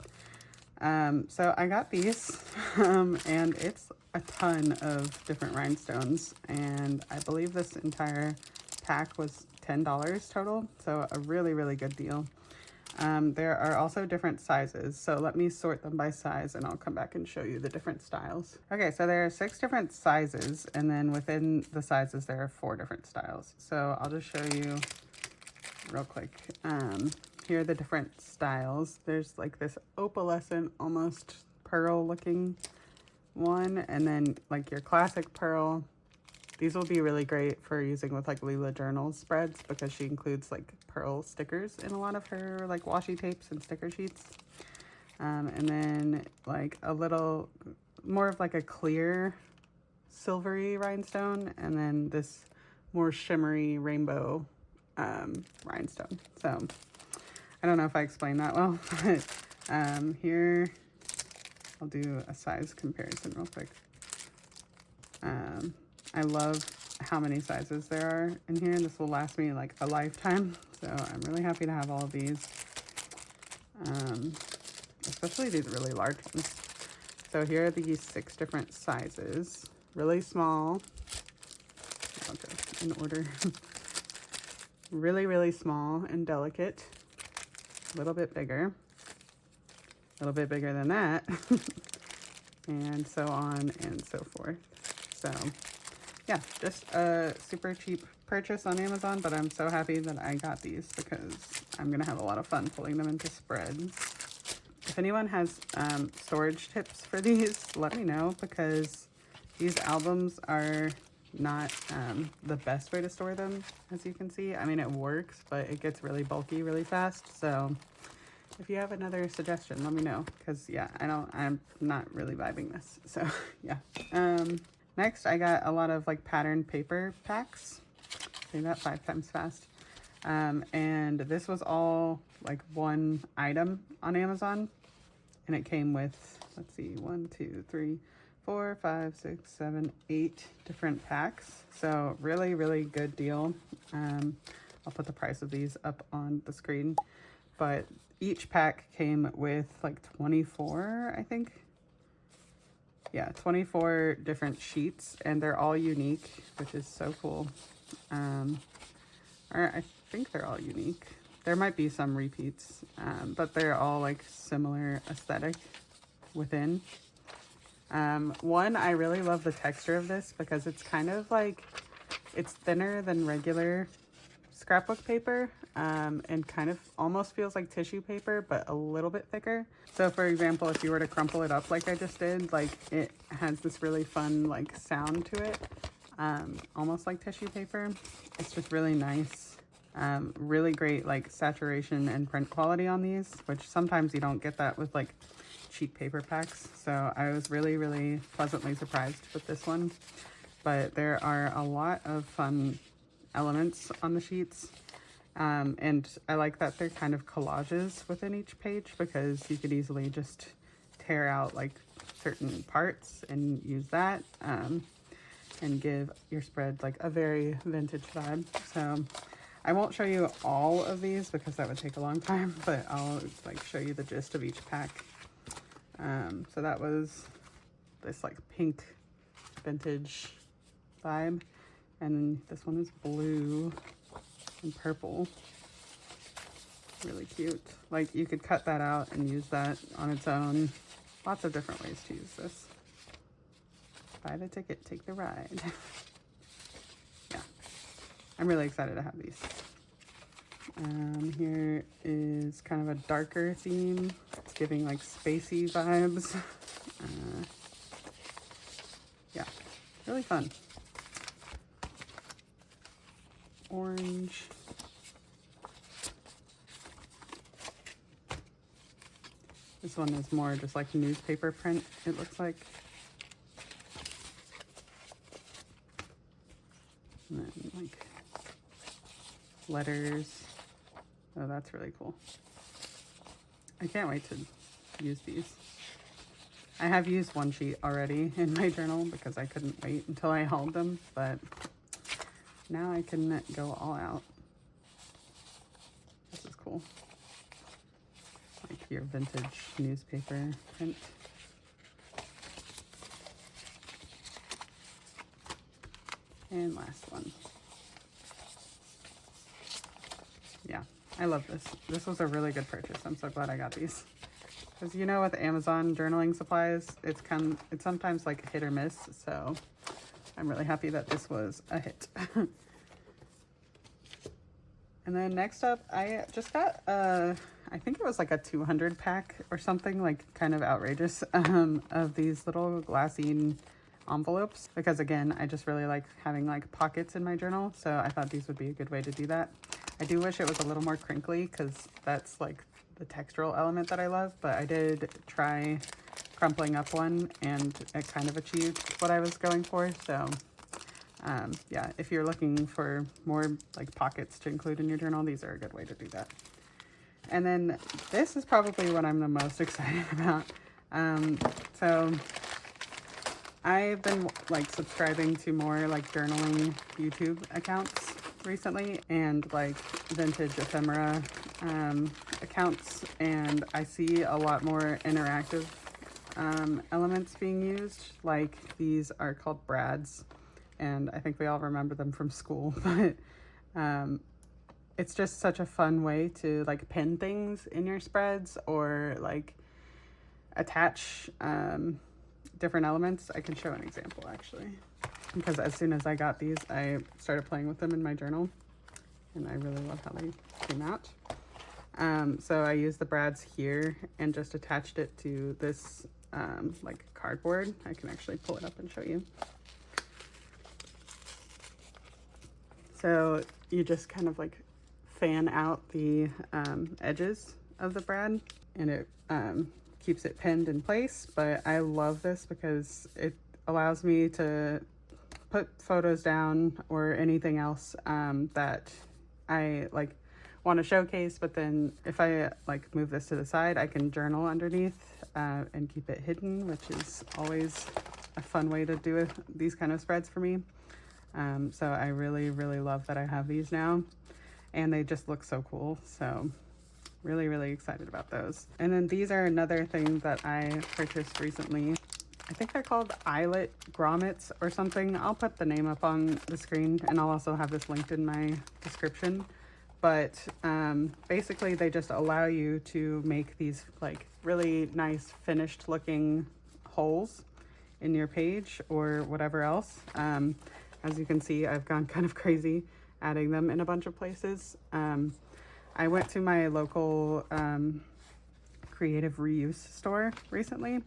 Speaker 1: So I got these and it's a ton of different rhinestones, and I believe this entire pack was $10 total, so a really, really good deal. There are also different sizes, so let me sort them by size and I'll come back and show you the different styles. Okay, so there are 6 different sizes, and then within the sizes there are 4 different styles. So I'll just show you real quick. Here are the different styles. There's like this opalescent, almost pearl looking one, and then like your classic pearl. These will be really great for using with like Leela journal spreads, because she includes like pearl stickers in a lot of her like washi tapes and sticker sheets. And then like a little more of like a clear silvery rhinestone, and then this more shimmery rainbow rhinestone. So I don't know if I explained that well, but here I'll do a size comparison real quick. I love how many sizes there are in here. This will last me like a lifetime. So I'm really happy to have all of these. Especially these really large ones. So here are these 6 different sizes. Really small. I'll go in order. Really, really small and delicate. A little bit bigger. A little bit bigger than that. And so on and so forth. So yeah, just a super cheap purchase on Amazon, but I'm so happy that I got these because I'm gonna have a lot of fun pulling them into spreads. If anyone has storage tips for these, let me know, because these albums are not the best way to store them, as you can see. I mean, it works, but it gets really bulky really fast. So if you have another suggestion, let me know, because yeah, I'm not really vibing this. So yeah. Next, I got a lot of like patterned paper packs. Say that 5 times fast. And this was all like one item on Amazon, and it came with, let's see, 1, 2, 3, 4, 5, 6, 7, 8 different packs. So really, really good deal. I'll put the price of these up on the screen, but each pack came with like 24, I think. Yeah, 24 different sheets, and they're all unique, which is so cool. Or I think they're all unique. There might be some repeats, but they're all like similar aesthetic within. One, I really love the texture of this because it's kind of like, it's thinner than regular scrapbook paper, and kind of almost feels like tissue paper, but a little bit thicker. So for example, if you were to crumple it up like I just did, like it has this really fun like sound to it, almost like tissue paper. It's just really nice. Really great like saturation and print quality on these, which sometimes you don't get that with like cheap paper packs. So I was really, really pleasantly surprised with this one. But there are a lot of fun elements on the sheets. And I like that they're kind of collages within each page, because you could easily just tear out like certain parts and use that, and give your spread like a very vintage vibe. So I won't show you all of these because that would take a long time, but I'll like show you the gist of each pack. So that was this like pink vintage vibe, and this one is blue and purple. Really cute. Like you could cut that out and use that on its own. Lots of different ways to use this. Buy the ticket, take the ride. Yeah, I'm really excited to have these. Here is kind of a darker theme. It's giving like spacey vibes. Yeah, really fun. Orange. This one is more just like newspaper print, it looks like. And then like letters. Oh, that's really cool. I can't wait to use these. I have used one sheet already in my journal because I couldn't wait until I hauled them, but now I can go all out. This is cool. Like your vintage newspaper print. And last one. Yeah, I love this. This was a really good purchase. I'm so glad I got these. Because you know, with Amazon journaling supplies, it's sometimes like hit or miss. So I'm really happy that this was a hit. And then next up, I just got, I think it was like a 200 pack or something, like kind of outrageous, of these little glassine envelopes. Because again, I just really like having like pockets in my journal. So I thought these would be a good way to do that. I do wish it was a little more crinkly because that's like the textural element that I love. But I did try crumpling up one and it kind of achieved what I was going for. So yeah, if you're looking for more like pockets to include in your journal, these are a good way to do that. And then this is probably what I'm the most excited about. So I've been like subscribing to more like journaling YouTube accounts recently, and like vintage ephemera accounts, and I see a lot more interactive elements being used. Like these are called brads, and I think we all remember them from school, but it's just such a fun way to like pin things in your spreads or like attach different elements. I can show an example actually, because as soon as I got these, I started playing with them in my journal, and I really love how they came out. So I used the brads here and just attached it to this like cardboard. I can actually pull it up and show you. So you just kind of like fan out the edges of the brad, and it keeps it pinned in place. But I love this because it allows me to put photos down or anything else that I like want to showcase. But then if I like move this to the side, I can journal underneath and keep it hidden, which is always a fun way to do these kind of spreads for me. So I really love that I have these now, and they just look so cool. So really excited about those. And then these are another thing that I purchased recently. I think they're called alllll grommets or something. I'll put the name up on the screen, and I'll also have this linked in my description. But basically they just allow you to make these like really nice finished looking holes in your page or whatever else. As you can see, I've gone kind of crazy adding them in a bunch of places. I went to my local creative reuse store recently,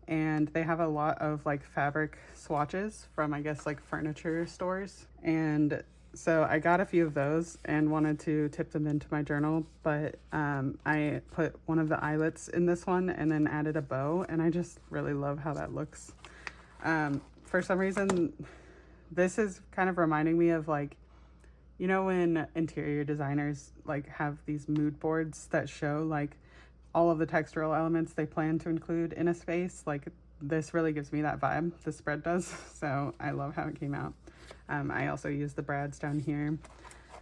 Speaker 1: and they have a lot of like fabric swatches from, I guess, like furniture stores. And so I got a few of those and wanted to tip them into my journal, but I put one of the eyelets in this one and then added a bow, and I just really love how that looks. For some reason, this is kind of reminding me of like, you know, when interior designers like have these mood boards that show like all of the textural elements they plan to include in a space. Like this really gives me that vibe, the spread does. So I love how it came out. I also use the brads down here,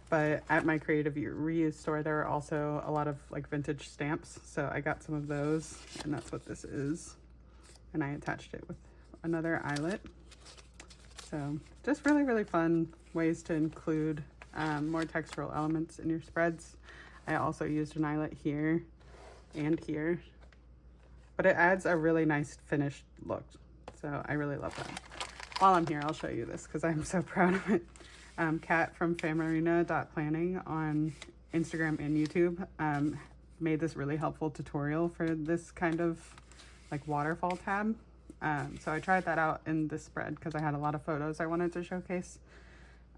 Speaker 1: but at my creative reuse store, there are also a lot of like vintage stamps. So I got some of those, and that's what this is. And I attached it with another eyelet. So just really fun ways to include more textural elements in your spreads. I also used an eyelet here and here, but it adds a really nice finished look. So I really love that. While I'm here, I'll show you this because I'm so proud of it. Kat from famarina.planning on Instagram and YouTube made this really helpful tutorial for this kind of like waterfall tab. So I tried that out in this spread because I had a lot of photos I wanted to showcase.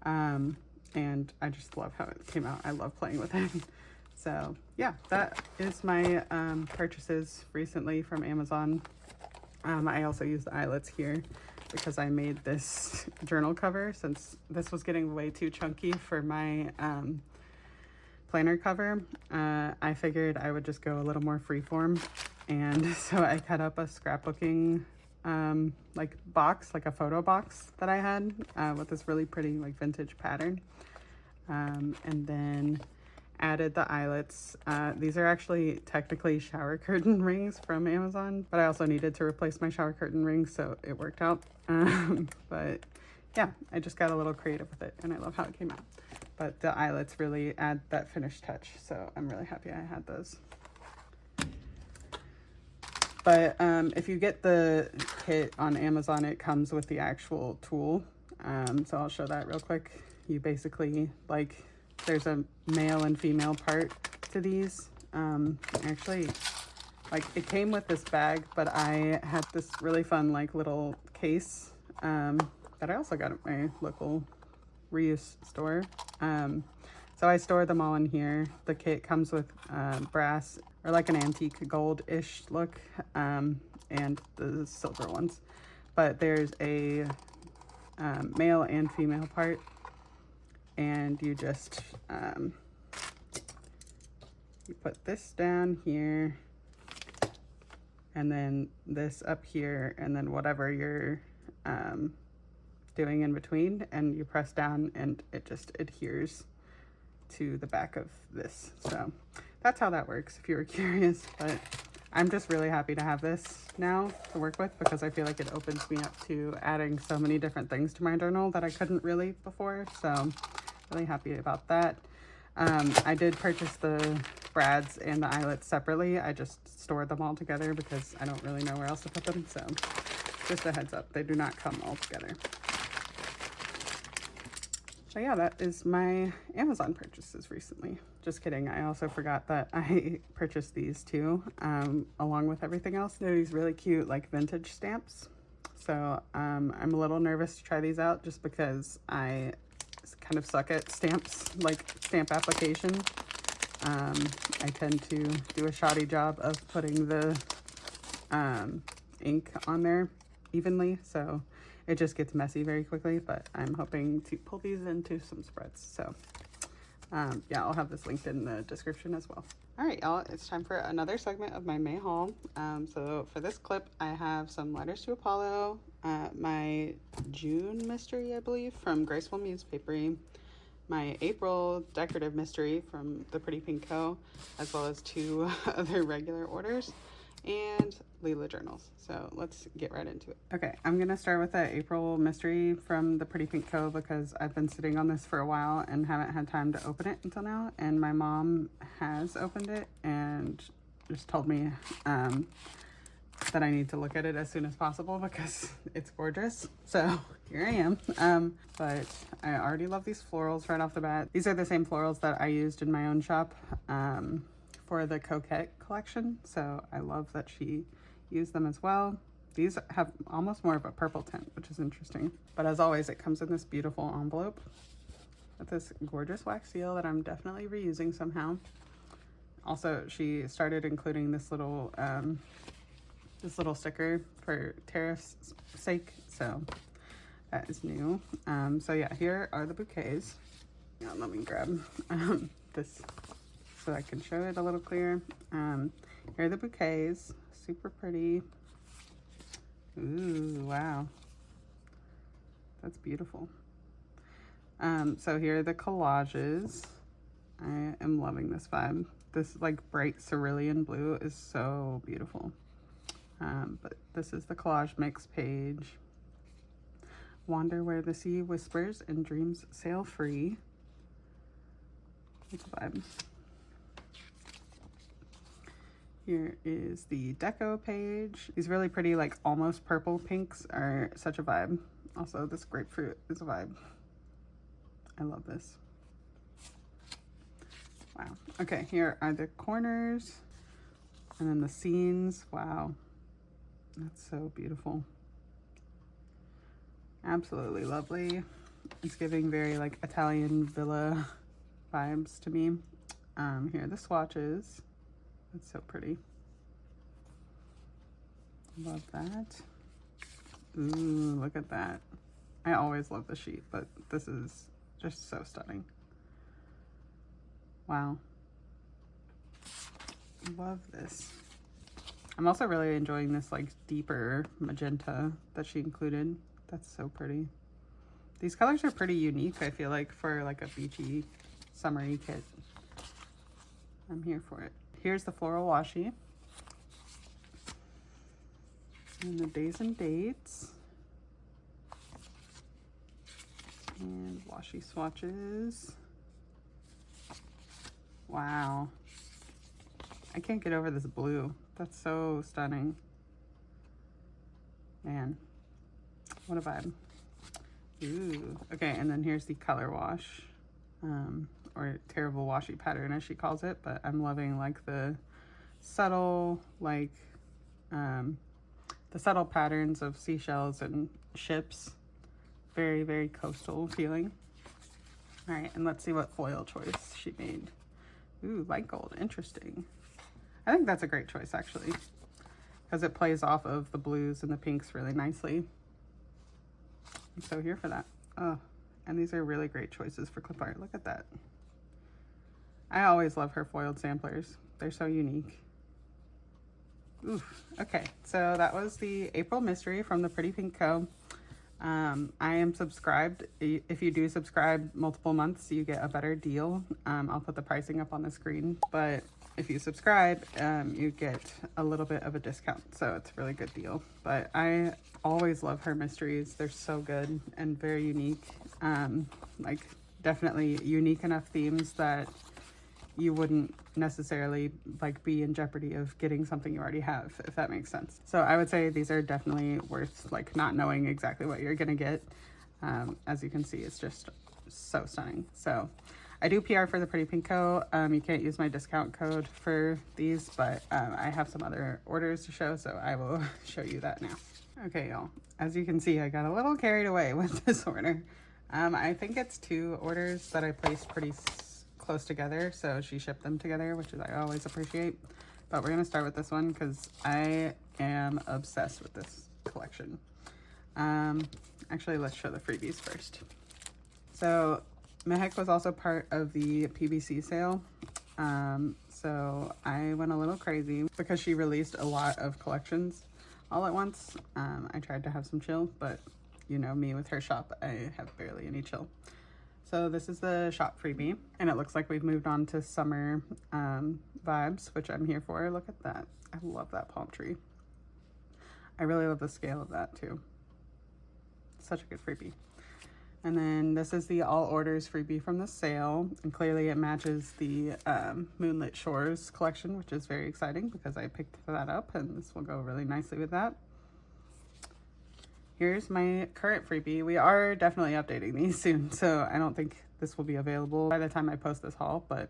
Speaker 1: And I just love how it came out. I love playing with it. So yeah, that is my purchases recently from Amazon. I also used the eyelets here because I made this journal cover, since this was getting way too chunky for my planner cover. I figured I would just go a little more freeform, and so I cut up a scrapbooking like box, like a photo box that I had with this really pretty like vintage pattern, and then added the eyelets. These are actually technically shower curtain rings from Amazon, but I also needed to replace my shower curtain rings, so it worked out. But yeah, I just got a little creative with it, and I love how it came out. But the eyelets really add that finished touch, so I'm really happy I had those. But if you get the kit on Amazon, it comes with the actual tool. So I'll show that real quick. You basically, like, there's a male and female part to these. Actually, like, it came with this bag, but I had this really fun, like, little case that I also got at my local reuse store. So I store them all in here. The kit comes with brass, or like an antique gold-ish look, and the silver ones. But there's a male and female part, and you just you put this down here, and then this up here, and then whatever you're doing in between, and you press down and it just adheres to the back of this. So that's how that works if you were curious. But I'm just really happy to have this now to work with, because I feel like it opens me up to adding so many different things to my journal that I couldn't really before. So really happy about that. I did purchase the brads and the eyelets separately. I just stored them all together because I don't really know where else to put them. So just a heads up, they do not come all together. So yeah, that is my Amazon purchases recently. Just kidding, I also forgot that I purchased these too, along with everything else. They're these really cute like vintage stamps. So I'm a little nervous to try these out just because I kind of suck at stamps, like stamp application. I tend to do a shoddy job of putting the ink on there evenly, so it just gets messy very quickly, but I'm hoping to pull these into some spreads. So yeah, I'll have this linked in the description as well. All right, y'all, it's time for another segment of my May haul. So for this clip, I have some Letters to Apollo, my June mystery, I believe, from Graceful Muse Paperie, my April decorative mystery from the Pretty Pink Co., as well as 2 other regular orders, and Leela journals. So let's get right into it. Okay, I'm gonna start with the April mystery from the Pretty Pink Co. because I've been sitting on this for a while and haven't had time to open it until now. And my mom has opened it and just told me that I need to look at it as soon as possible because it's gorgeous. So here I am. But I already love these florals right off the bat. These are the same florals that I used in my own shop for the Coquette collection. So I love that she used them as well. These have almost more of a purple tint, which is interesting. But as always, it comes in this beautiful envelope with this gorgeous wax seal that I'm definitely reusing somehow. Also, she started including this little sticker for tariffs' sake, so that is new. So yeah, here are the bouquets. Now let me grab this so I can show it a little clearer. Here are the bouquets, super pretty. Ooh, wow, that's beautiful. So here are the collages. I am loving this vibe. This like bright cerulean blue is so beautiful. But this is the collage mix page. Wander where the sea whispers and dreams sail free. It's a vibe. Here is the deco page. These really pretty, like almost purple pinks are such a vibe. Also, this grapefruit is a vibe. I love this. Wow. Okay, here are the corners and then the scenes. Wow. That's so beautiful. Absolutely lovely. It's giving very like Italian villa vibes to me. Here are the swatches. That's so pretty. Love that. Ooh, look at that. I always love the sheet, but this is just so stunning. Wow. Love this. I'm also really enjoying this like deeper magenta that she included. That's so pretty. These colors are pretty unique, I feel like, for like a beachy summery kit. I'm here for it. Here's the floral washi. And the days and dates. And washi swatches. Wow. I can't get over this blue. That's so stunning. Man, what a vibe. Ooh, okay, and then here's the color wash, or terrible washi pattern as she calls it, but I'm loving like the subtle, like, the subtle patterns of seashells and ships. Very, very coastal feeling. All right, and let's see what foil choice she made. Ooh, light gold, interesting. I think that's a great choice, actually, because it plays off of the blues and the pinks really nicely. I'm so here for that. Oh, and these are really great choices for clip art. Look at that. I always love her foiled samplers. They're so unique. Oof. Okay, so that was the April mystery from the Pretty Pink Co. I am subscribed. If you do subscribe multiple months, you get a better deal. I'll put the pricing up on the screen, but if you subscribe, you get a little bit of a discount, so it's a really good deal. But I always love her mysteries. They're so good and very unique. Like definitely unique enough themes that you wouldn't necessarily like be in jeopardy of getting something you already have, if that makes sense. So I would say these are definitely worth like not knowing exactly what you're gonna get. As you can see, it's just so stunning. So I do PR for the Pretty Pink Co. You can't use my discount code for these, but I have some other orders to show, so I will show you that now. Okay, y'all, as you can see, I got a little carried away with this order. I think it's 2 orders that I placed pretty close together, so she shipped them together, which is I always appreciate. But we're gonna start with this one because I am obsessed with this collection. Actually, let's show the freebies first. So Mehek was also part of the PBC sale, so I went a little crazy because she released a lot of collections all at once. I tried to have some chill, but you know me with her shop, I have barely any chill. So this is the shop freebie, and it looks like we've moved on to summer vibes, which I'm here for. Look at that. I love that palm tree. I really love the scale of that too. Such a good freebie. And then this is the all orders freebie from the sale, and clearly it matches the Moonlit Shores collection, which is very exciting because I picked that up, and this will go really nicely with that. Here's my current freebie. We are definitely updating these soon, so I don't think this will be available by the time I post this haul, but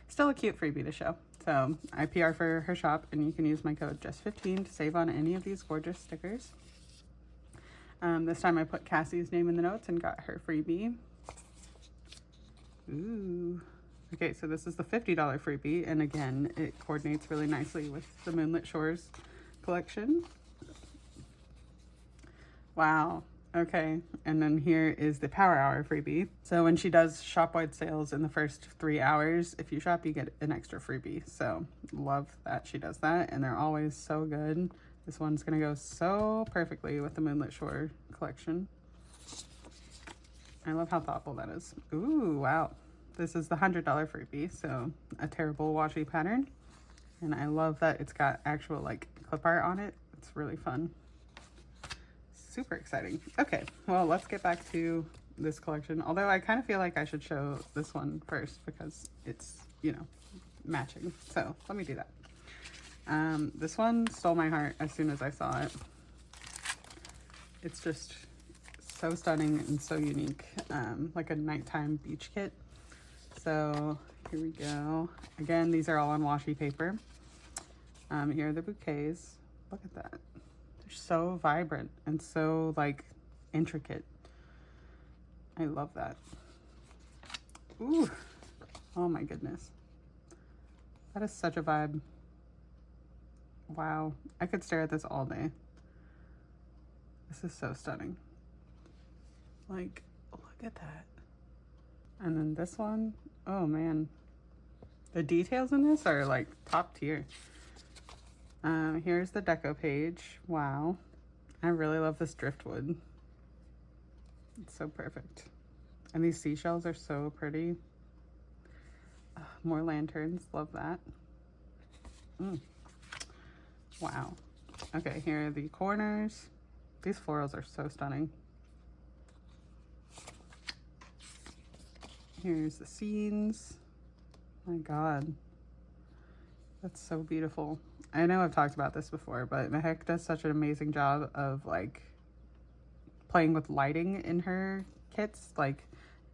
Speaker 1: still a cute freebie to show. So I PR for her shop, and you can use my code JUST15 to save on any of these gorgeous stickers. This time I put Cassie's name in the notes and got her freebie. Ooh. Okay, so this is the $50 freebie, and again, it coordinates really nicely with the Moonlit Shores collection. Wow. Okay, and then here is the Power Hour freebie. So when she does shop-wide sales in the first 3 hours, if you shop, you get an extra freebie. So love that she does that, and they're always so good. This one's gonna go so perfectly with the Moonlit Shore collection. I love how thoughtful that is. Ooh, wow. This is the $100 freebie, so a terrible washi pattern. And I love that it's got actual like clip art on it. It's really fun. Super exciting. Okay, well, let's get back to this collection. Although I kind of feel like I should show this one first because it's, you know, matching. So let me do that. This one stole my heart as soon as I saw it. It's just so stunning and so unique. Like a nighttime beach kit. So here we go. Again, these are all on washi paper. Here are the bouquets. Look at that. They're so vibrant and so like intricate. I love that. Ooh. Oh my goodness. That is such a vibe. Wow. I could stare at this all day. This is so stunning. Like, look at that. And then this one, oh man. The details in this are like top tier. Here's the deco page. Wow. I really love this driftwood. It's so perfect. And these seashells are so pretty. More lanterns. Love that. Wow. Okay, here are the corners. These florals are so stunning. Here's the scenes. My God. That's so beautiful. I know I've talked about this before, but Mehek does such an amazing job of like playing with lighting in her kits. Like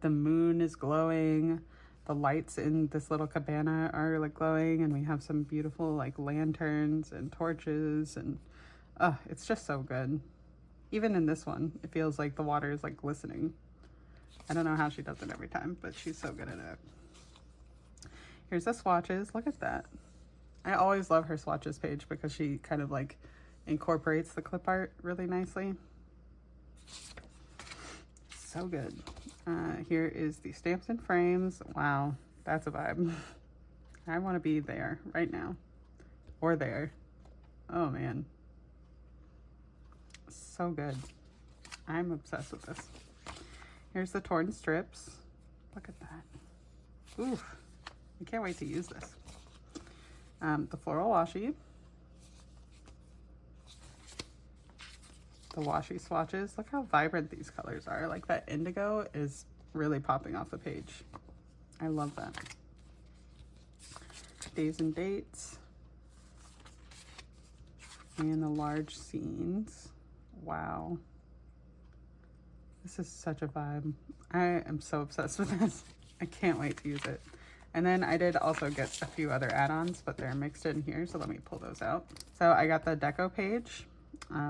Speaker 1: the moon is glowing, the lights in this little cabana are like glowing, and we have some beautiful like lanterns and torches, and it's just so good. Even in this one, it feels like the water is like glistening. I don't know how she does it every time, but she's so good at it. Here's the swatches. Look at that. I always love her swatches page because she kind of like incorporates the clip art really nicely. So good. Here is the stamps and frames. Wow, that's a vibe. I want to be there right now, or there. Oh man, so good. I'm obsessed with this. Here's the torn strips. Look at that. Oof, I can't wait to use this. The floral washi. The washi swatches. Look how vibrant these colors are. Like that indigo is really popping off the page. I love that. Days and dates. And the large scenes. Wow. This is such a vibe. I am so obsessed with this. I can't wait to use it. And then I did also get a few other add-ons, but they're mixed in here, so let me pull those out. So I got the deco page,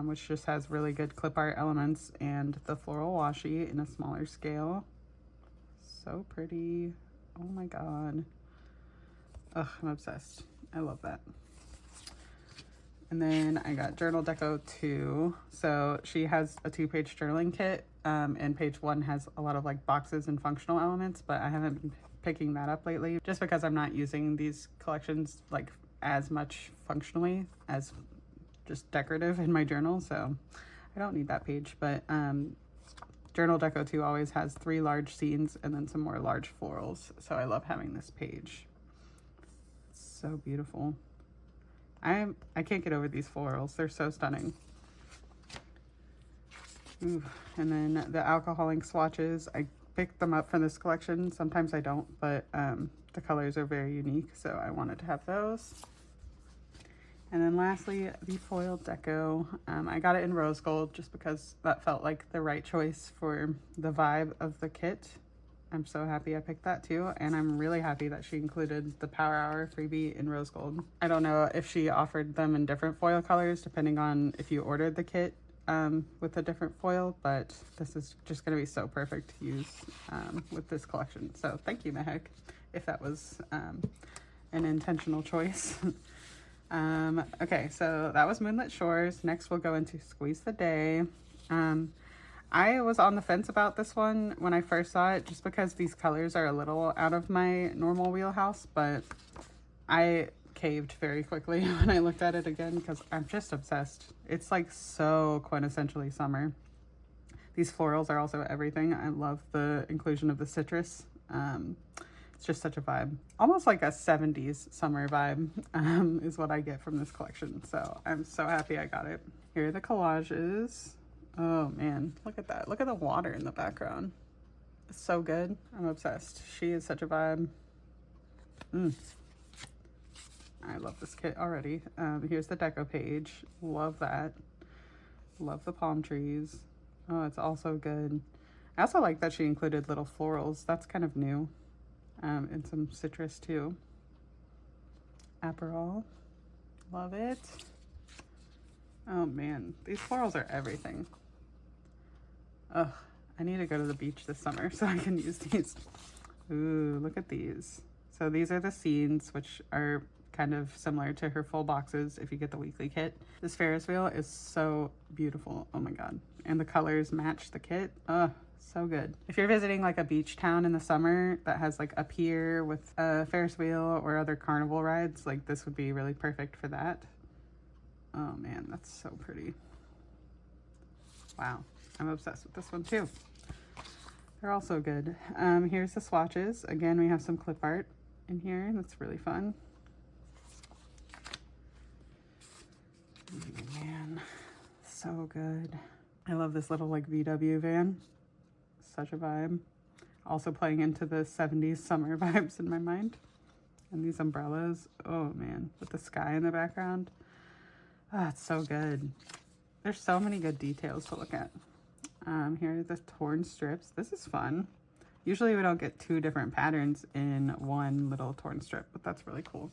Speaker 1: which just has really good clip art elements, and the floral washi in a smaller scale. So pretty. Oh my god. Ugh, I'm obsessed. I love that. And then I got Journal Deco 2. So she has a 2-page journaling kit, and page 1 has a lot of like boxes and functional elements, but I haven't been picking that up lately just because I'm not using these collections like as much functionally as just decorative in my journal, so I don't need that page. But Journal Deco 2 always has 3 large scenes and then some more large florals, so I love having this page. It's so beautiful. I can't get over these florals. They're so stunning. Ooh, and then the alcohol ink swatches. I picked them up from this collection. Sometimes I don't, but the colors are very unique, so I wanted to have those. And then lastly, the foil deco. I got it in rose gold just because that felt like the right choice for the vibe of the kit. I'm so happy I picked that too, and I'm really happy that she included the Power Hour freebie in rose gold. I don't know if she offered them in different foil colors depending on if you ordered the kit with a different foil, but this is just going to be so perfect to use with this collection. So thank you, Mehek, if that was an intentional choice. Okay, so that was Moonlit Shores. Next we'll go into Squeeze the Day. I was on the fence about this one when I first saw it, just because these colors are a little out of my normal wheelhouse, but I caved very quickly when I looked at it again because I'm just obsessed. It's like so quintessentially summer. These florals are also everything. I love the inclusion of the citrus. It's just such a vibe. Almost like a 70s summer vibe is what I get from this collection. So I'm so happy I got it. Here are the collages. Oh man, look at that. Look at the water in the background. It's so good. I'm obsessed. She is such a vibe. I love this kit already. Here's the deco page. Love that. Love the palm trees. Oh, it's also good. I also like that she included little florals. That's kind of new. And some citrus too. Aperol. Love it. Oh man, these florals are everything. Ugh, I need to go to the beach this summer so I can use these. Ooh, look at these. So these are the scenes, which are kind of similar to her full boxes if you get the weekly kit. This Ferris wheel is so beautiful. Oh my god. And the colors match the kit. Ugh, so good. If you're visiting like a beach town in the summer that has like a pier with a Ferris wheel or other carnival rides, like this would be really perfect for that. Oh man, that's so pretty. Wow, I'm obsessed with this one too. They're all so good. Here's the swatches. Again, we have some clip art in here. That's really fun. Oh, man, so good. I love this little like VW van. Such a vibe. Also playing into the 70s summer vibes in my mind. And these umbrellas. Oh man, with the sky in the background. Oh, it's so good. There's so many good details to look at. Here are the torn strips. This is fun. Usually we don't get 2 different patterns in one little torn strip, but that's really cool.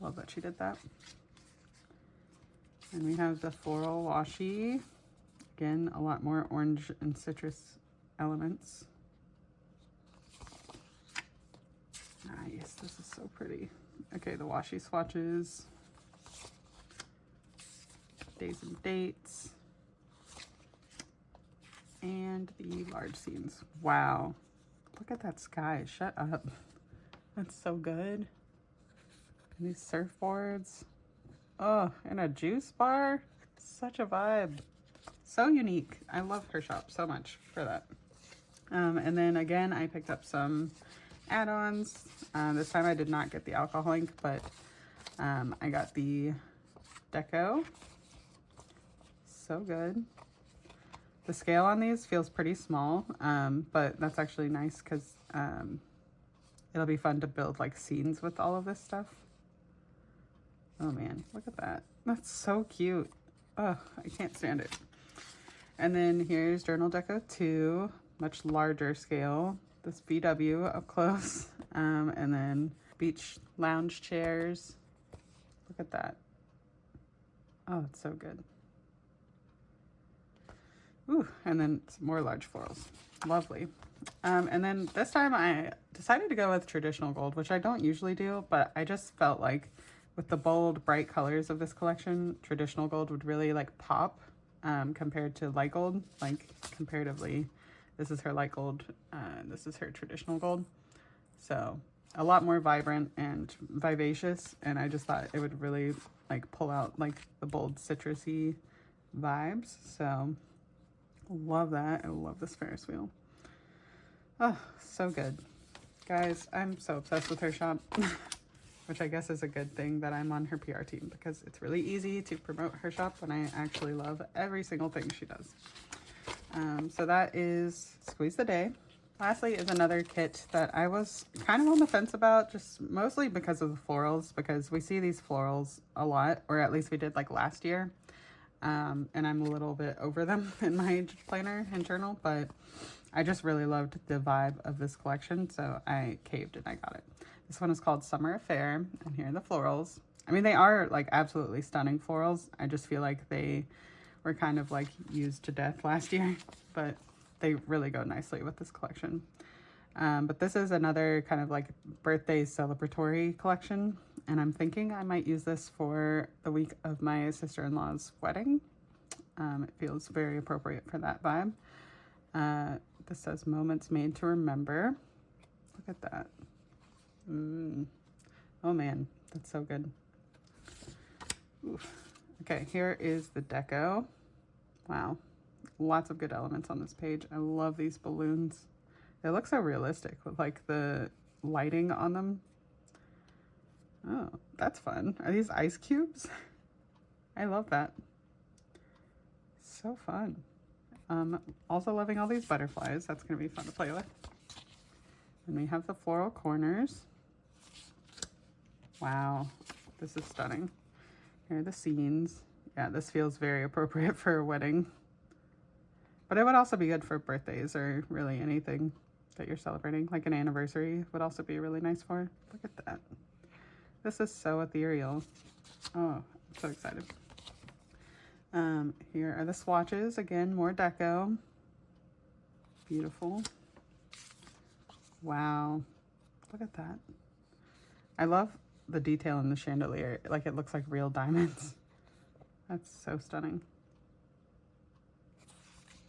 Speaker 1: Love that she did that. And we have the floral washi. Again, a lot more orange and citrus elements. Ah, yes, this is so pretty. Okay, the washi swatches. Days and dates. And the large scenes. Wow. Look at that sky. Shut up. That's so good. And these surfboards. Oh, and a juice bar. Such a vibe. So unique. I love her shop so much for that. And then again, I picked up some add-ons. This time I did not get the alcohol ink, but I got the deco. So good. The scale on these feels pretty small, but that's actually nice because it'll be fun to build like scenes with all of this stuff. Oh man, look at that. That's so cute. Oh, I can't stand it. And then here's Journal Deco 2, much larger scale. This VW up close. And then beach lounge chairs. Look at that. Oh, it's so good. Ooh, and then some more large florals. Lovely. And then this time I decided to go with traditional gold, which I don't usually do, but I just felt like with the bold, bright colors of this collection, traditional gold would really like pop compared to light gold. Like comparatively, this is her light gold, this is her traditional gold. So a lot more vibrant and vivacious, and I just thought it would really like pull out like the bold citrusy vibes. So love that. I love this Ferris wheel. Oh, so good. Guys, I'm so obsessed with her shop. Which I guess is a good thing that I'm on her PR team, because it's really easy to promote her shop when I actually love every single thing she does. So that is Squeeze the Day. Lastly is another kit that I was kind of on the fence about, just mostly because of the florals, because we see these florals a lot, or at least we did like last year. And I'm a little bit over them in my planner and journal, but I just really loved the vibe of this collection, so I caved and I got it. This one is called Summer Affair, and here are the florals. I mean, they are like absolutely stunning florals. I just feel like they were kind of like used to death last year, but they really go nicely with this collection. But this is another kind of like birthday celebratory collection, and I'm thinking I might use this for the week of my sister-in-law's wedding. It feels very appropriate for that vibe. This says Moments Made to Remember. Look at that. Oh man, that's so good. Oof. Okay, here is the deco. Wow, lots of good elements on this page. I love these balloons. They look so realistic with like the lighting on them. Oh, that's fun. Are these ice cubes? I love that. So fun. Also loving all these butterflies. That's gonna be fun to play with. And we have the floral corners. Wow, this is stunning. Here are the scenes. Yeah, this feels very appropriate for a wedding. But it would also be good for birthdays or really anything that you're celebrating. Like an anniversary would also be really nice for. Look at that. This is so ethereal. Oh, I'm so excited. Here are the swatches. Again, more deco. Beautiful. Wow, look at that. I love the detail in the chandelier. Like it looks like real diamonds. That's so stunning.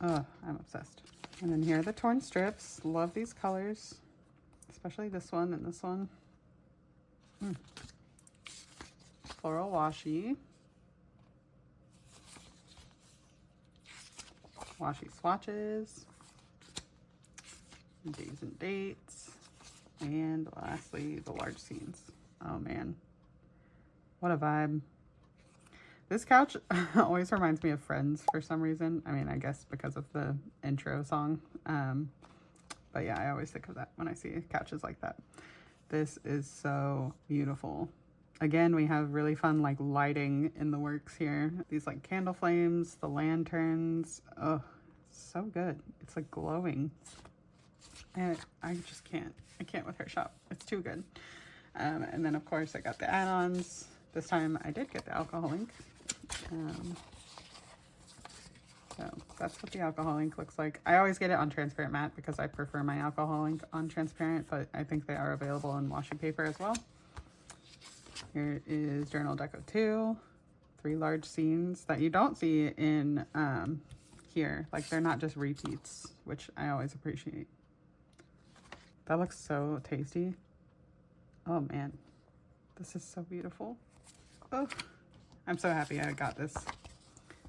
Speaker 1: Oh, I'm obsessed. And then here are the torn strips. Love these colors, especially this one and this one. Floral washi. Washi swatches. Days and dates. And lastly, the large scenes. Oh man, what a vibe. This couch always reminds me of Friends for some reason. I mean, I guess because of the intro song. But yeah, I always think of that when I see couches like that. This is so beautiful. Again, we have really fun like lighting in the works here. These like candle flames, the lanterns. Oh, so good. It's like glowing. And I just can't. I can't with her shop. It's too good. And then of course I got the add-ons. This time I did get the alcohol ink. So that's what the alcohol ink looks like. I always get it on transparent matte because I prefer my alcohol ink on transparent, but I think they are available in washi paper as well. Here is Journal Deco 2. 3 large scenes that you don't see in here. Like they're not just repeats, which I always appreciate. That looks so tasty. Oh man, this is so beautiful. Oh, I'm so happy I got this.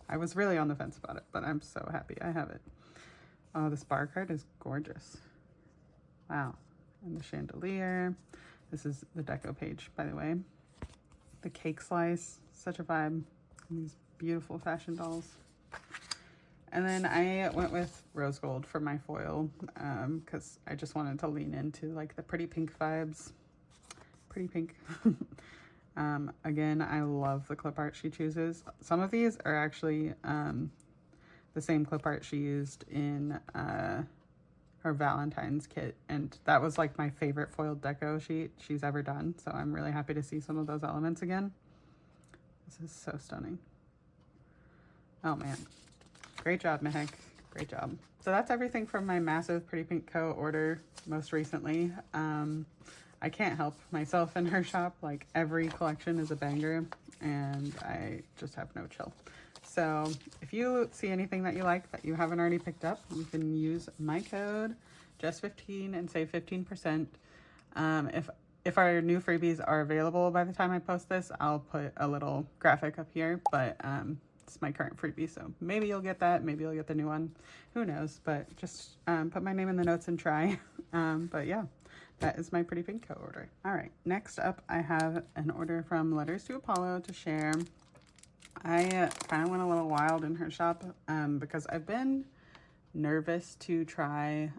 Speaker 1: I was really on the fence about it, but I'm so happy I have it. Oh, this bar card is gorgeous. Wow. And the chandelier. This is the deco page, by the way. The cake slice, such a vibe. And these beautiful fashion dolls. And then I went with rose gold for my foil because I just wanted to lean into like the pretty pink vibes. Pretty pink. Again, I love the clip art she chooses. Some of these are actually the same clip art she used in her Valentine's kit, and that was like my favorite foiled deco sheet she's ever done, so I'm really happy to see some of those elements again. This is so stunning. Oh man, great job, Mehek. Great job. So that's everything from my massive Pretty Pink Co. order most recently. I can't help myself in her shop. Like, every collection is a banger, and I just have no chill. So if you see anything that you like that you haven't already picked up, you can use my code just15 and save 15%. If our new freebies are available by the time I post this, I'll put a little graphic up here, but it's my current freebie, so maybe you'll get that, maybe you'll get the new one, who knows, but just put my name in the notes and try. But yeah, that is my Pretty Pink Co. order. All right, next up I have an order from Letters to Apollo to share. I kind of went a little wild in her shop because I've been nervous to try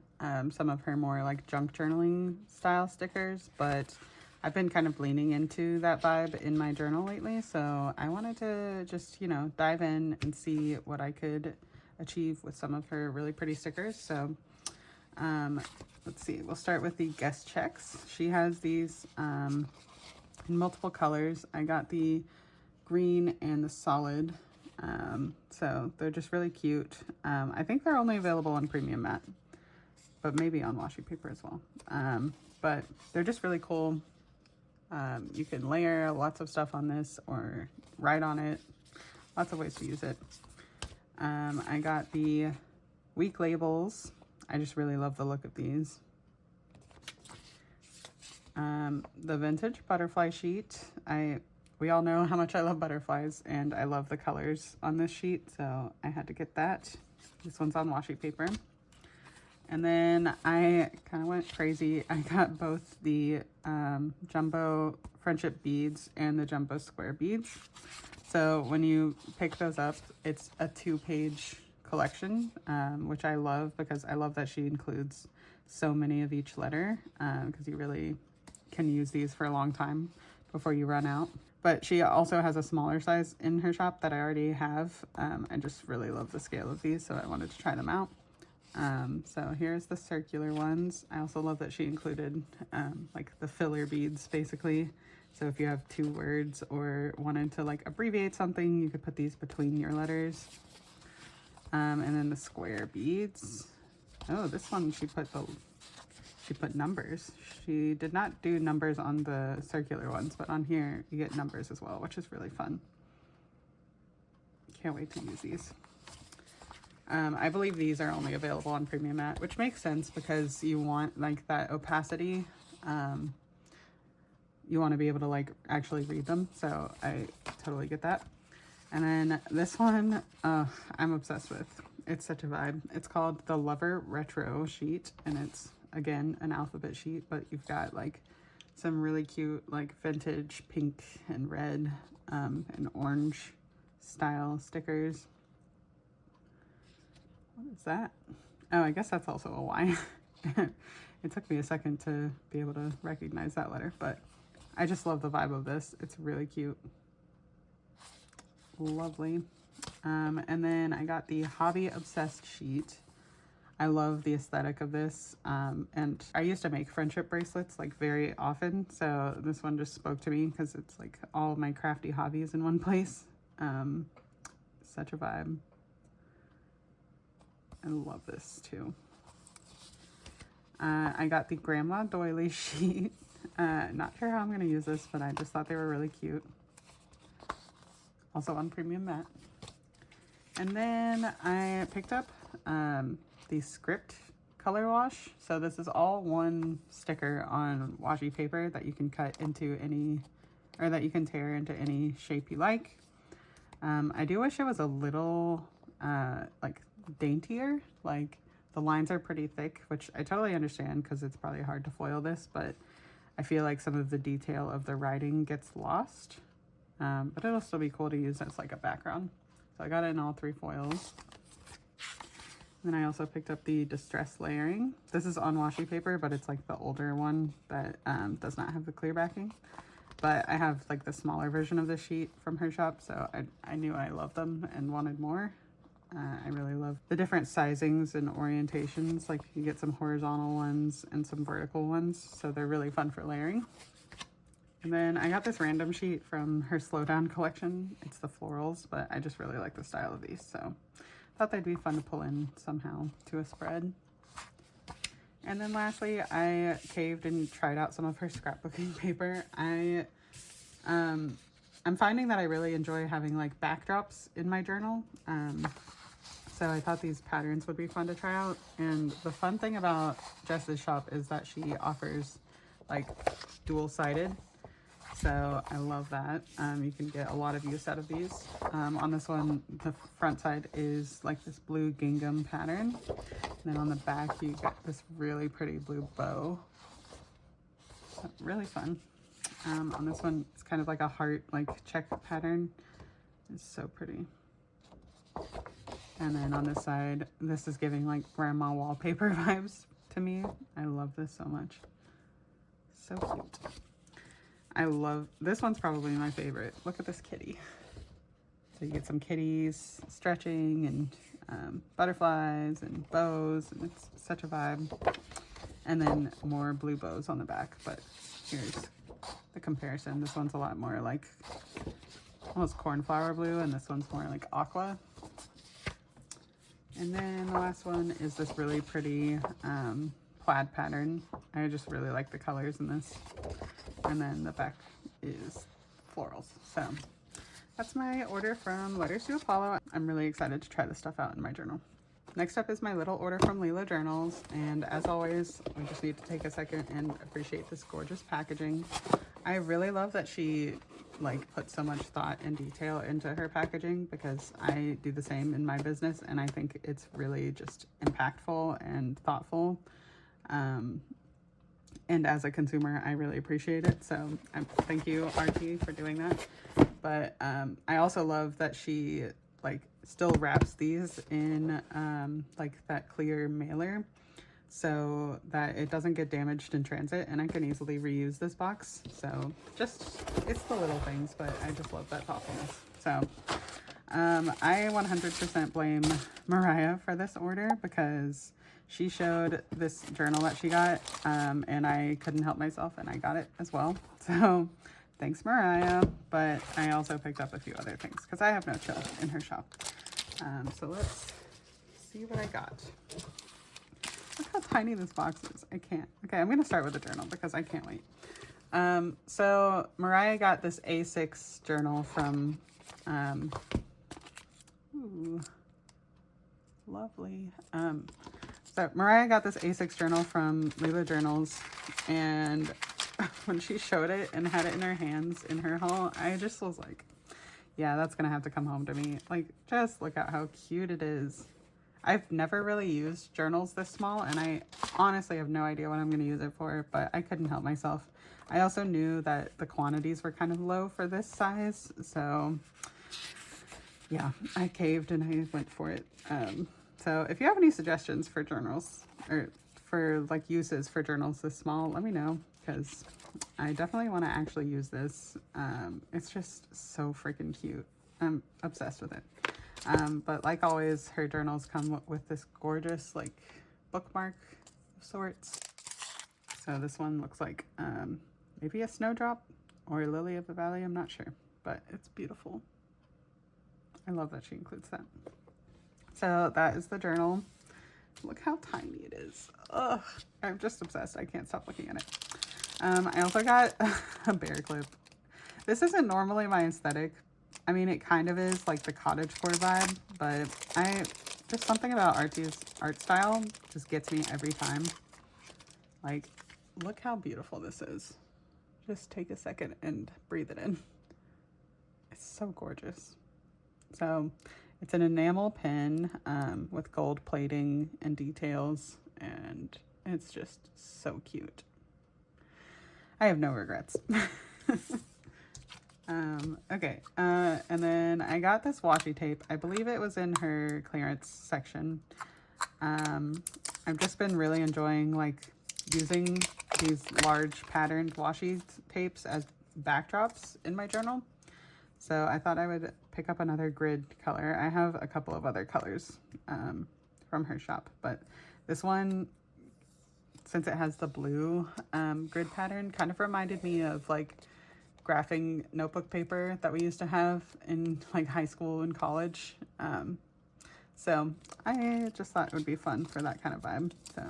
Speaker 1: some of her more like junk journaling style stickers, but I've been kind of leaning into that vibe in my journal lately, so I wanted to just, you know, dive in and see what I could achieve with some of her really pretty stickers. So let's see, we'll start with the guest checks. She has these in multiple colors. I got the green and the solid, so they're just really cute. I think they're only available on premium matte, but maybe on washi paper as well. But they're just really cool. You can layer lots of stuff on this or write on it. Lots of ways to use it. I got the week labels. I just really love the look of these. The vintage butterfly sheet. We all know how much I love butterflies, and I love the colors on this sheet, so I had to get that. This one's on washi paper. And then I kind of went crazy. I got both the jumbo friendship beads and the jumbo square beads. So when you pick those up, it's a 2-page collection, which I love because I love that she includes so many of each letter, because you really can use these for a long time before you run out. But she also has a smaller size in her shop that I already have. I just really love the scale of these, so I wanted to try them out. So here's the circular ones. I also love that she included like the filler beads, basically. So if you have 2 words or wanted to like abbreviate something, you could put these between your letters. And then the square beads. Oh, this one she put numbers. She did not do numbers on the circular ones, but on here you get numbers as well, which is really fun. Can't wait to use these. I believe these are only available on premium matte, which makes sense because you want like that opacity. You want to be able to like actually read them, so I totally get that. And then this one, I'm obsessed with. It's such a vibe. It's called the Lover Retro sheet, and it's again an alphabet sheet, but you've got like some really cute like vintage pink and red and orange style stickers. What is that? Oh, I guess that's also a Y. It took me a second to be able to recognize that letter, but I just love the vibe of this. It's really cute. Lovely. And then I got the Hobby Obsessed sheet. I love the aesthetic of this, and I used to make friendship bracelets like very often, so this one just spoke to me because it's like all my crafty hobbies in one place. Such a vibe. I love this too. I got the Grandma Doily sheet. Not sure how I'm going to use this, but I just thought they were really cute. Also on premium matte. And then I picked up the Script color wash. So this is all one sticker on washi paper that you can cut into any, or that you can tear into any shape you like. I do wish it was a little like daintier. Like the lines are pretty thick, which I totally understand because it's probably hard to foil this, but I feel like some of the detail of the writing gets lost. But it'll still be cool to use as like a background. So I got it in all 3 foils. And then I also picked up the distress layering. This is on washi paper, but it's like the older one that does not have the clear backing. But I have like the smaller version of the sheet from her shop, so I knew I loved them and wanted more. I really love the different sizings and orientations. Like you get some horizontal ones and some vertical ones, so they're really fun for layering. And then I got this random sheet from her Slowdown collection. It's the florals, but I just really like the style of these, so thought they'd be fun to pull in somehow to a spread. And then lastly, I caved and tried out some of her scrapbooking paper. I'm finding that I really enjoy having like backdrops in my journal. So I thought these patterns would be fun to try out. And the fun thing about Jess's shop is that she offers like dual-sided. So I love that. You can get a lot of use out of these. On this one, the front side is like this blue gingham pattern. And then on the back, you get this really pretty blue bow. So really fun. On this one, it's kind of like a heart, like check pattern. It's so pretty. And then on this side, this is giving like grandma wallpaper vibes to me. I love this so much. So cute. I love, this one's probably my favorite. Look at this kitty. So you get some kitties stretching and butterflies and bows, and it's such a vibe. And then more blue bows on the back, but here's the comparison. This one's a lot more like almost cornflower blue, and this one's more like aqua. And then the last one is this really pretty plaid pattern. I just really like the colors in this. And then the back is florals. So that's my order from Letters to Apollo. I'm really excited to try this stuff out in my journal. Next up is my little order from Leela Journals. And as always, we just need to take a second and appreciate this gorgeous packaging. I really love that she like put so much thought and detail into her packaging, because I do the same in my business, and I think it's really just impactful and thoughtful. And as a consumer, I really appreciate it. So thank you, RT, for doing that. But I also love that she like still wraps these in like that clear mailer, so that it doesn't get damaged in transit, and I can easily reuse this box. So just, it's the little things, but I just love that thoughtfulness. So I 100% blame Mariah for this order, because she showed this journal that she got, and I couldn't help myself, and I got it as well. So thanks, Mariah. But I also picked up a few other things because I have no chill in her shop. So let's see what I got. Look how tiny this box is. I can't. Okay, I'm going to start with the journal because I can't wait. So Mariah got this A6 journal from, ooh, lovely. So Mariah got this A6 journal from Leela Journals, and when she showed it and had it in her hands in her haul, I just was like, yeah, that's going to have to come home to me. Like, just look at how cute it is. I've never really used journals this small, and I honestly have no idea what I'm going to use it for, but I couldn't help myself. I also knew that the quantities were kind of low for this size, so yeah, I caved and I went for it. So if you have any suggestions for journals, or for like uses for journals this small, let me know, because I definitely want to actually use this. It's just so freaking cute. I'm obsessed with it. But like always, her journals come with this gorgeous like bookmark of sorts. So this one looks like maybe a snowdrop or a lily of the valley, I'm not sure, but it's beautiful. I love that she includes that. So that is the journal. Look how tiny it is. Ugh, I'm just obsessed. I can't stop looking at it. I also got a bear clip. This isn't normally my aesthetic. I mean, it kind of is like the cottagecore vibe, but just something about Artie's art style just gets me every time. Like, look how beautiful this is. Just take a second and breathe it in. It's so gorgeous. So it's an enamel pen with gold plating and details, and it's just so cute. I have no regrets. Okay, and then I got this washi tape. I believe it was in her clearance section. I've just been really enjoying like using these large patterned washi tapes as backdrops in my journal. So I thought I would pick up another grid color. I have a couple of other colors from her shop, but this one, since it has the blue grid pattern, kind of reminded me of like graphing notebook paper that we used to have in like high school and college. So I just thought it would be fun for that kind of vibe. So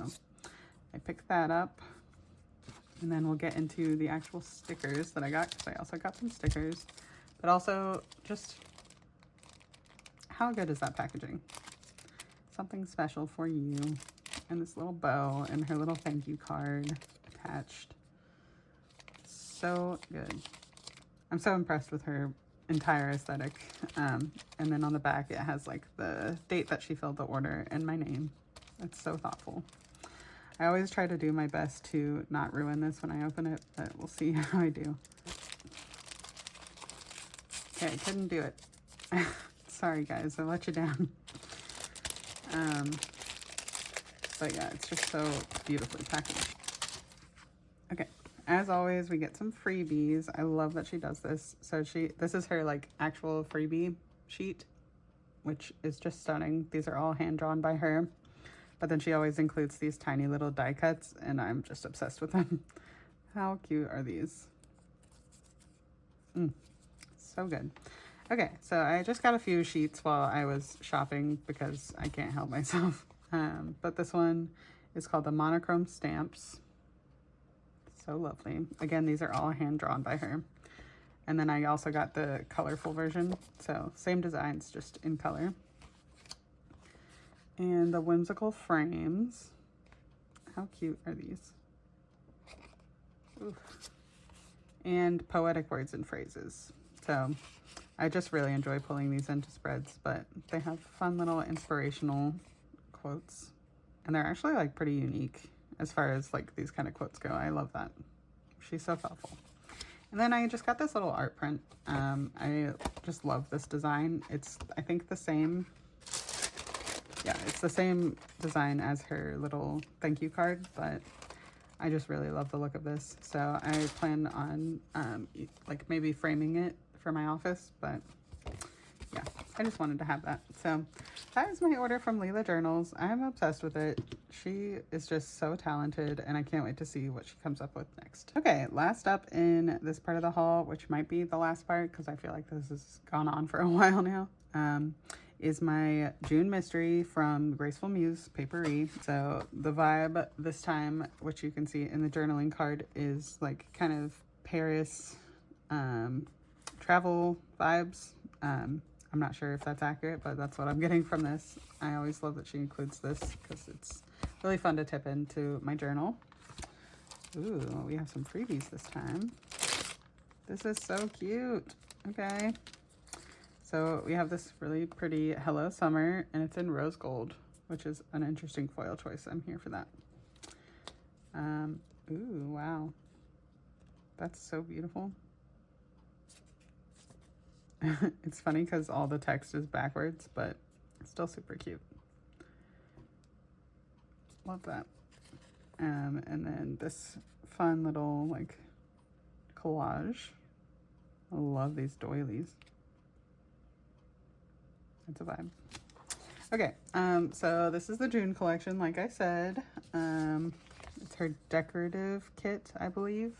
Speaker 1: I picked that up, and then we'll get into the actual stickers that I got, because I also got some stickers, but also just how good is that packaging? Something special for you, and this little bow and her little thank you card attached. So good. I'm so impressed with her entire aesthetic. And then on the back it has like the date that she filled the order and my name. It's so thoughtful. I always try to do my best to not ruin this when I open it, but we'll see how I do. Okay, I couldn't do it. Sorry guys, I let you down. But yeah, it's just so beautifully packaged. Okay, as always, we get some freebies. I love that she does this. So this is her like actual freebie sheet, which is just stunning. These are all hand drawn by her, but then she always includes these tiny little die cuts, and I'm just obsessed with them. How cute are these? So good. Okay, so I just got a few sheets while I was shopping because I can't help myself. But this one is called the Monochrome Stamps. So lovely. Again, these are all hand drawn by her. And then I also got the colorful version. So same designs, just in color. And the whimsical frames. How cute are these? Oof. And poetic words and phrases. So I just really enjoy pulling these into spreads, but they have fun little inspirational quotes. And they're actually like pretty unique as far as like these kind of quotes go. I love that. She's so thoughtful. And then I just got this little art print. I just love this design. It's, I think, the same. Yeah, it's the same design as her little thank you card, but I just really love the look of this. So I plan on like maybe framing it for my office, but yeah, I just wanted to have that. So that is my order from Leela Journals. I'm obsessed with it. She is just so talented, and I can't wait to see what she comes up with next. Okay, last up in this part of the haul, which might be the last part because I feel like this has gone on for a while now, is my June mystery from Graceful Muse Paperie. So the vibe this time, which you can see in the journaling card, is like kind of Paris travel vibes. I'm not sure if that's accurate, but that's what I'm getting from this. I always love that she includes this because it's really fun to tip into my journal. Ooh, we have some freebies this time. This is so cute. Okay. So we have this really pretty Hello Summer, and it's in rose gold, which is an interesting foil choice. I'm here for that. Ooh, wow. That's so beautiful. It's funny because all the text is backwards, but it's still super cute. Love that. And then this fun little like collage. I love these doilies. It's a vibe. Okay, so this is the June collection, like I said. It's her decorative kit, I believe.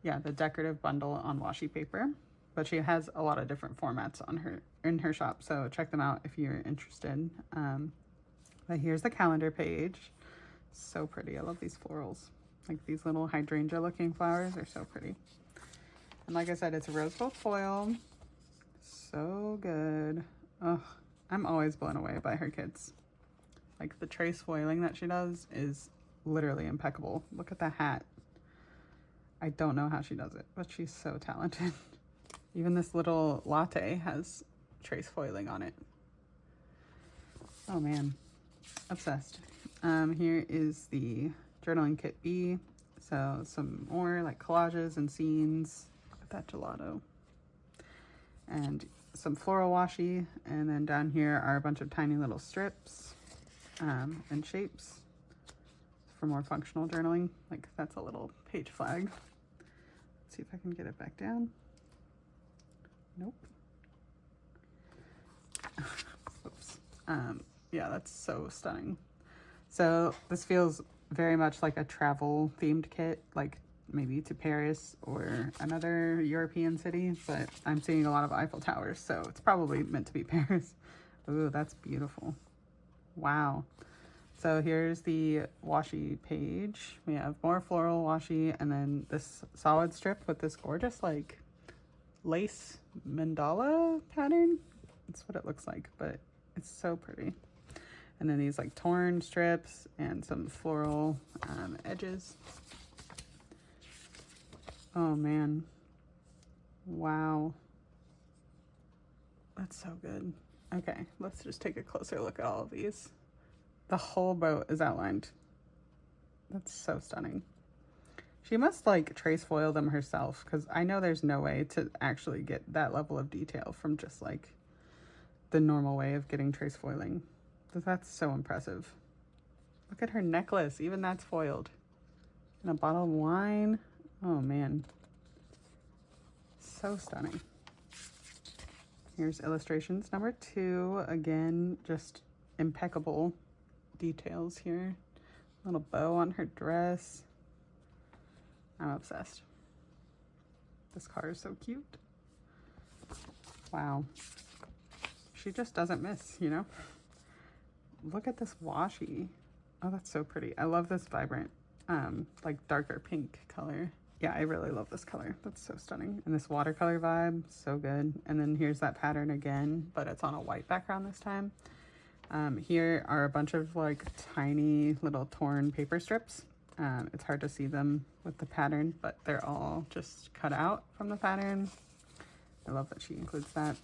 Speaker 1: Yeah, the decorative bundle on washi paper. But she has a lot of different formats on in her shop, so check them out if you're interested. But here's the calendar page. So pretty. I love these florals. Like these little hydrangea looking flowers are so pretty. And like I said, it's a rose gold foil. So good. Oh, I'm always blown away by her kits. Like the trace foiling that she does is literally impeccable. Look at the hat. I don't know how she does it, but she's so talented. Even this little latte has trace foiling on it. Oh man, obsessed. Here is the journaling kit B. So some more like collages and scenes with that gelato. And some floral washi. And then down here are a bunch of tiny little strips and shapes for more functional journaling. Like that's a little page flag. Let's see if I can get it back down. Nope. Oops. Yeah, that's so stunning. So this feels very much like a travel themed kit, like maybe to Paris or another European city, but I'm seeing a lot of Eiffel Towers, so it's probably meant to be Paris. Ooh, that's beautiful. Wow. So here's the washi page. We have more floral washi and then this solid strip with this gorgeous like lace mandala pattern. That's what it looks like, but it's so pretty. And then these like torn strips and some floral edges. Oh man. Wow. That's so good. Okay, let's just take a closer look at all of these. The whole boat is outlined. That's so stunning. She must like trace foil them herself, because I know there's no way to actually get that level of detail from just like the normal way of getting trace foiling. That's so impressive. Look at her necklace, even that's foiled. And a bottle of wine. Oh man. So stunning. Here's illustrations number 2. Again, just impeccable details here. Little bow on her dress. I'm obsessed. This car is so cute. Wow. She just doesn't miss, you know? Look at this washi. Oh, that's so pretty. I love this vibrant, like darker pink color. Yeah, I really love this color. That's so stunning. And this watercolor vibe, so good. And then here's that pattern again, but it's on a white background this time. Here are a bunch of like tiny little torn paper strips. It's hard to see them with the pattern, but they're all just cut out from the pattern. I love that she includes that.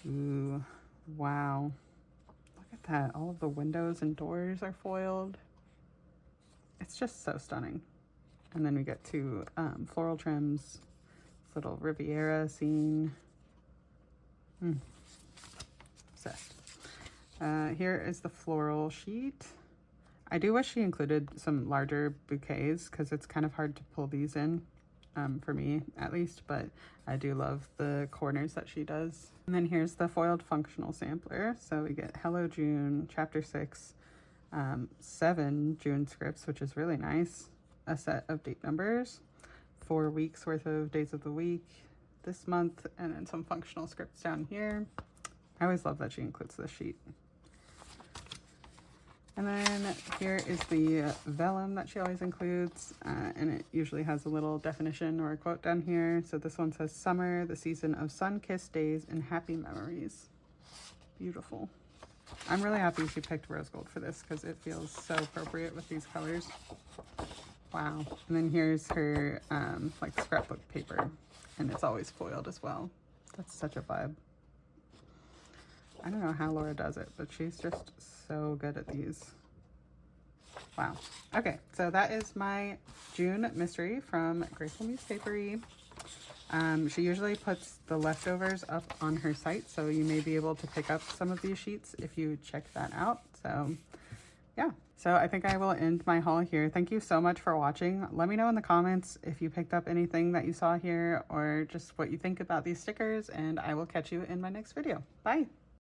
Speaker 1: Ooh, wow. Look at that. All of the windows and doors are foiled. It's just so stunning. And then we get to floral trims, this little Riviera scene. Obsessed. Here is the floral sheet. I do wish she included some larger bouquets because it's kind of hard to pull these in, for me at least, but I do love the corners that she does. And then here's the foiled functional sampler. So we get Hello June, Chapter 6, 7 June scripts, which is really nice. A set of date numbers, 4 weeks worth of days of the week this month, and then some functional scripts down here. I always love that she includes this sheet. And then here is the vellum that she always includes, and it usually has a little definition or a quote down here. So this one says, "Summer, the season of sun-kissed days and happy memories." Beautiful. I'm really happy she picked rose gold for this because it feels so appropriate with these colors. Wow. And then here's her like scrapbook paper, and it's always foiled as well. That's such a vibe. I don't know how Laura does it, but she's just so good at these. Wow. Okay, so that is my June mystery from Graceful Muse Paperie. She usually puts the leftovers up on her site, so you may be able to pick up some of these sheets if you check that out. So yeah, so I think I will end my haul here. Thank you so much for watching. Let me know in the comments if you picked up anything that you saw here or just what you think about these stickers, and I will catch you in my next video. Bye.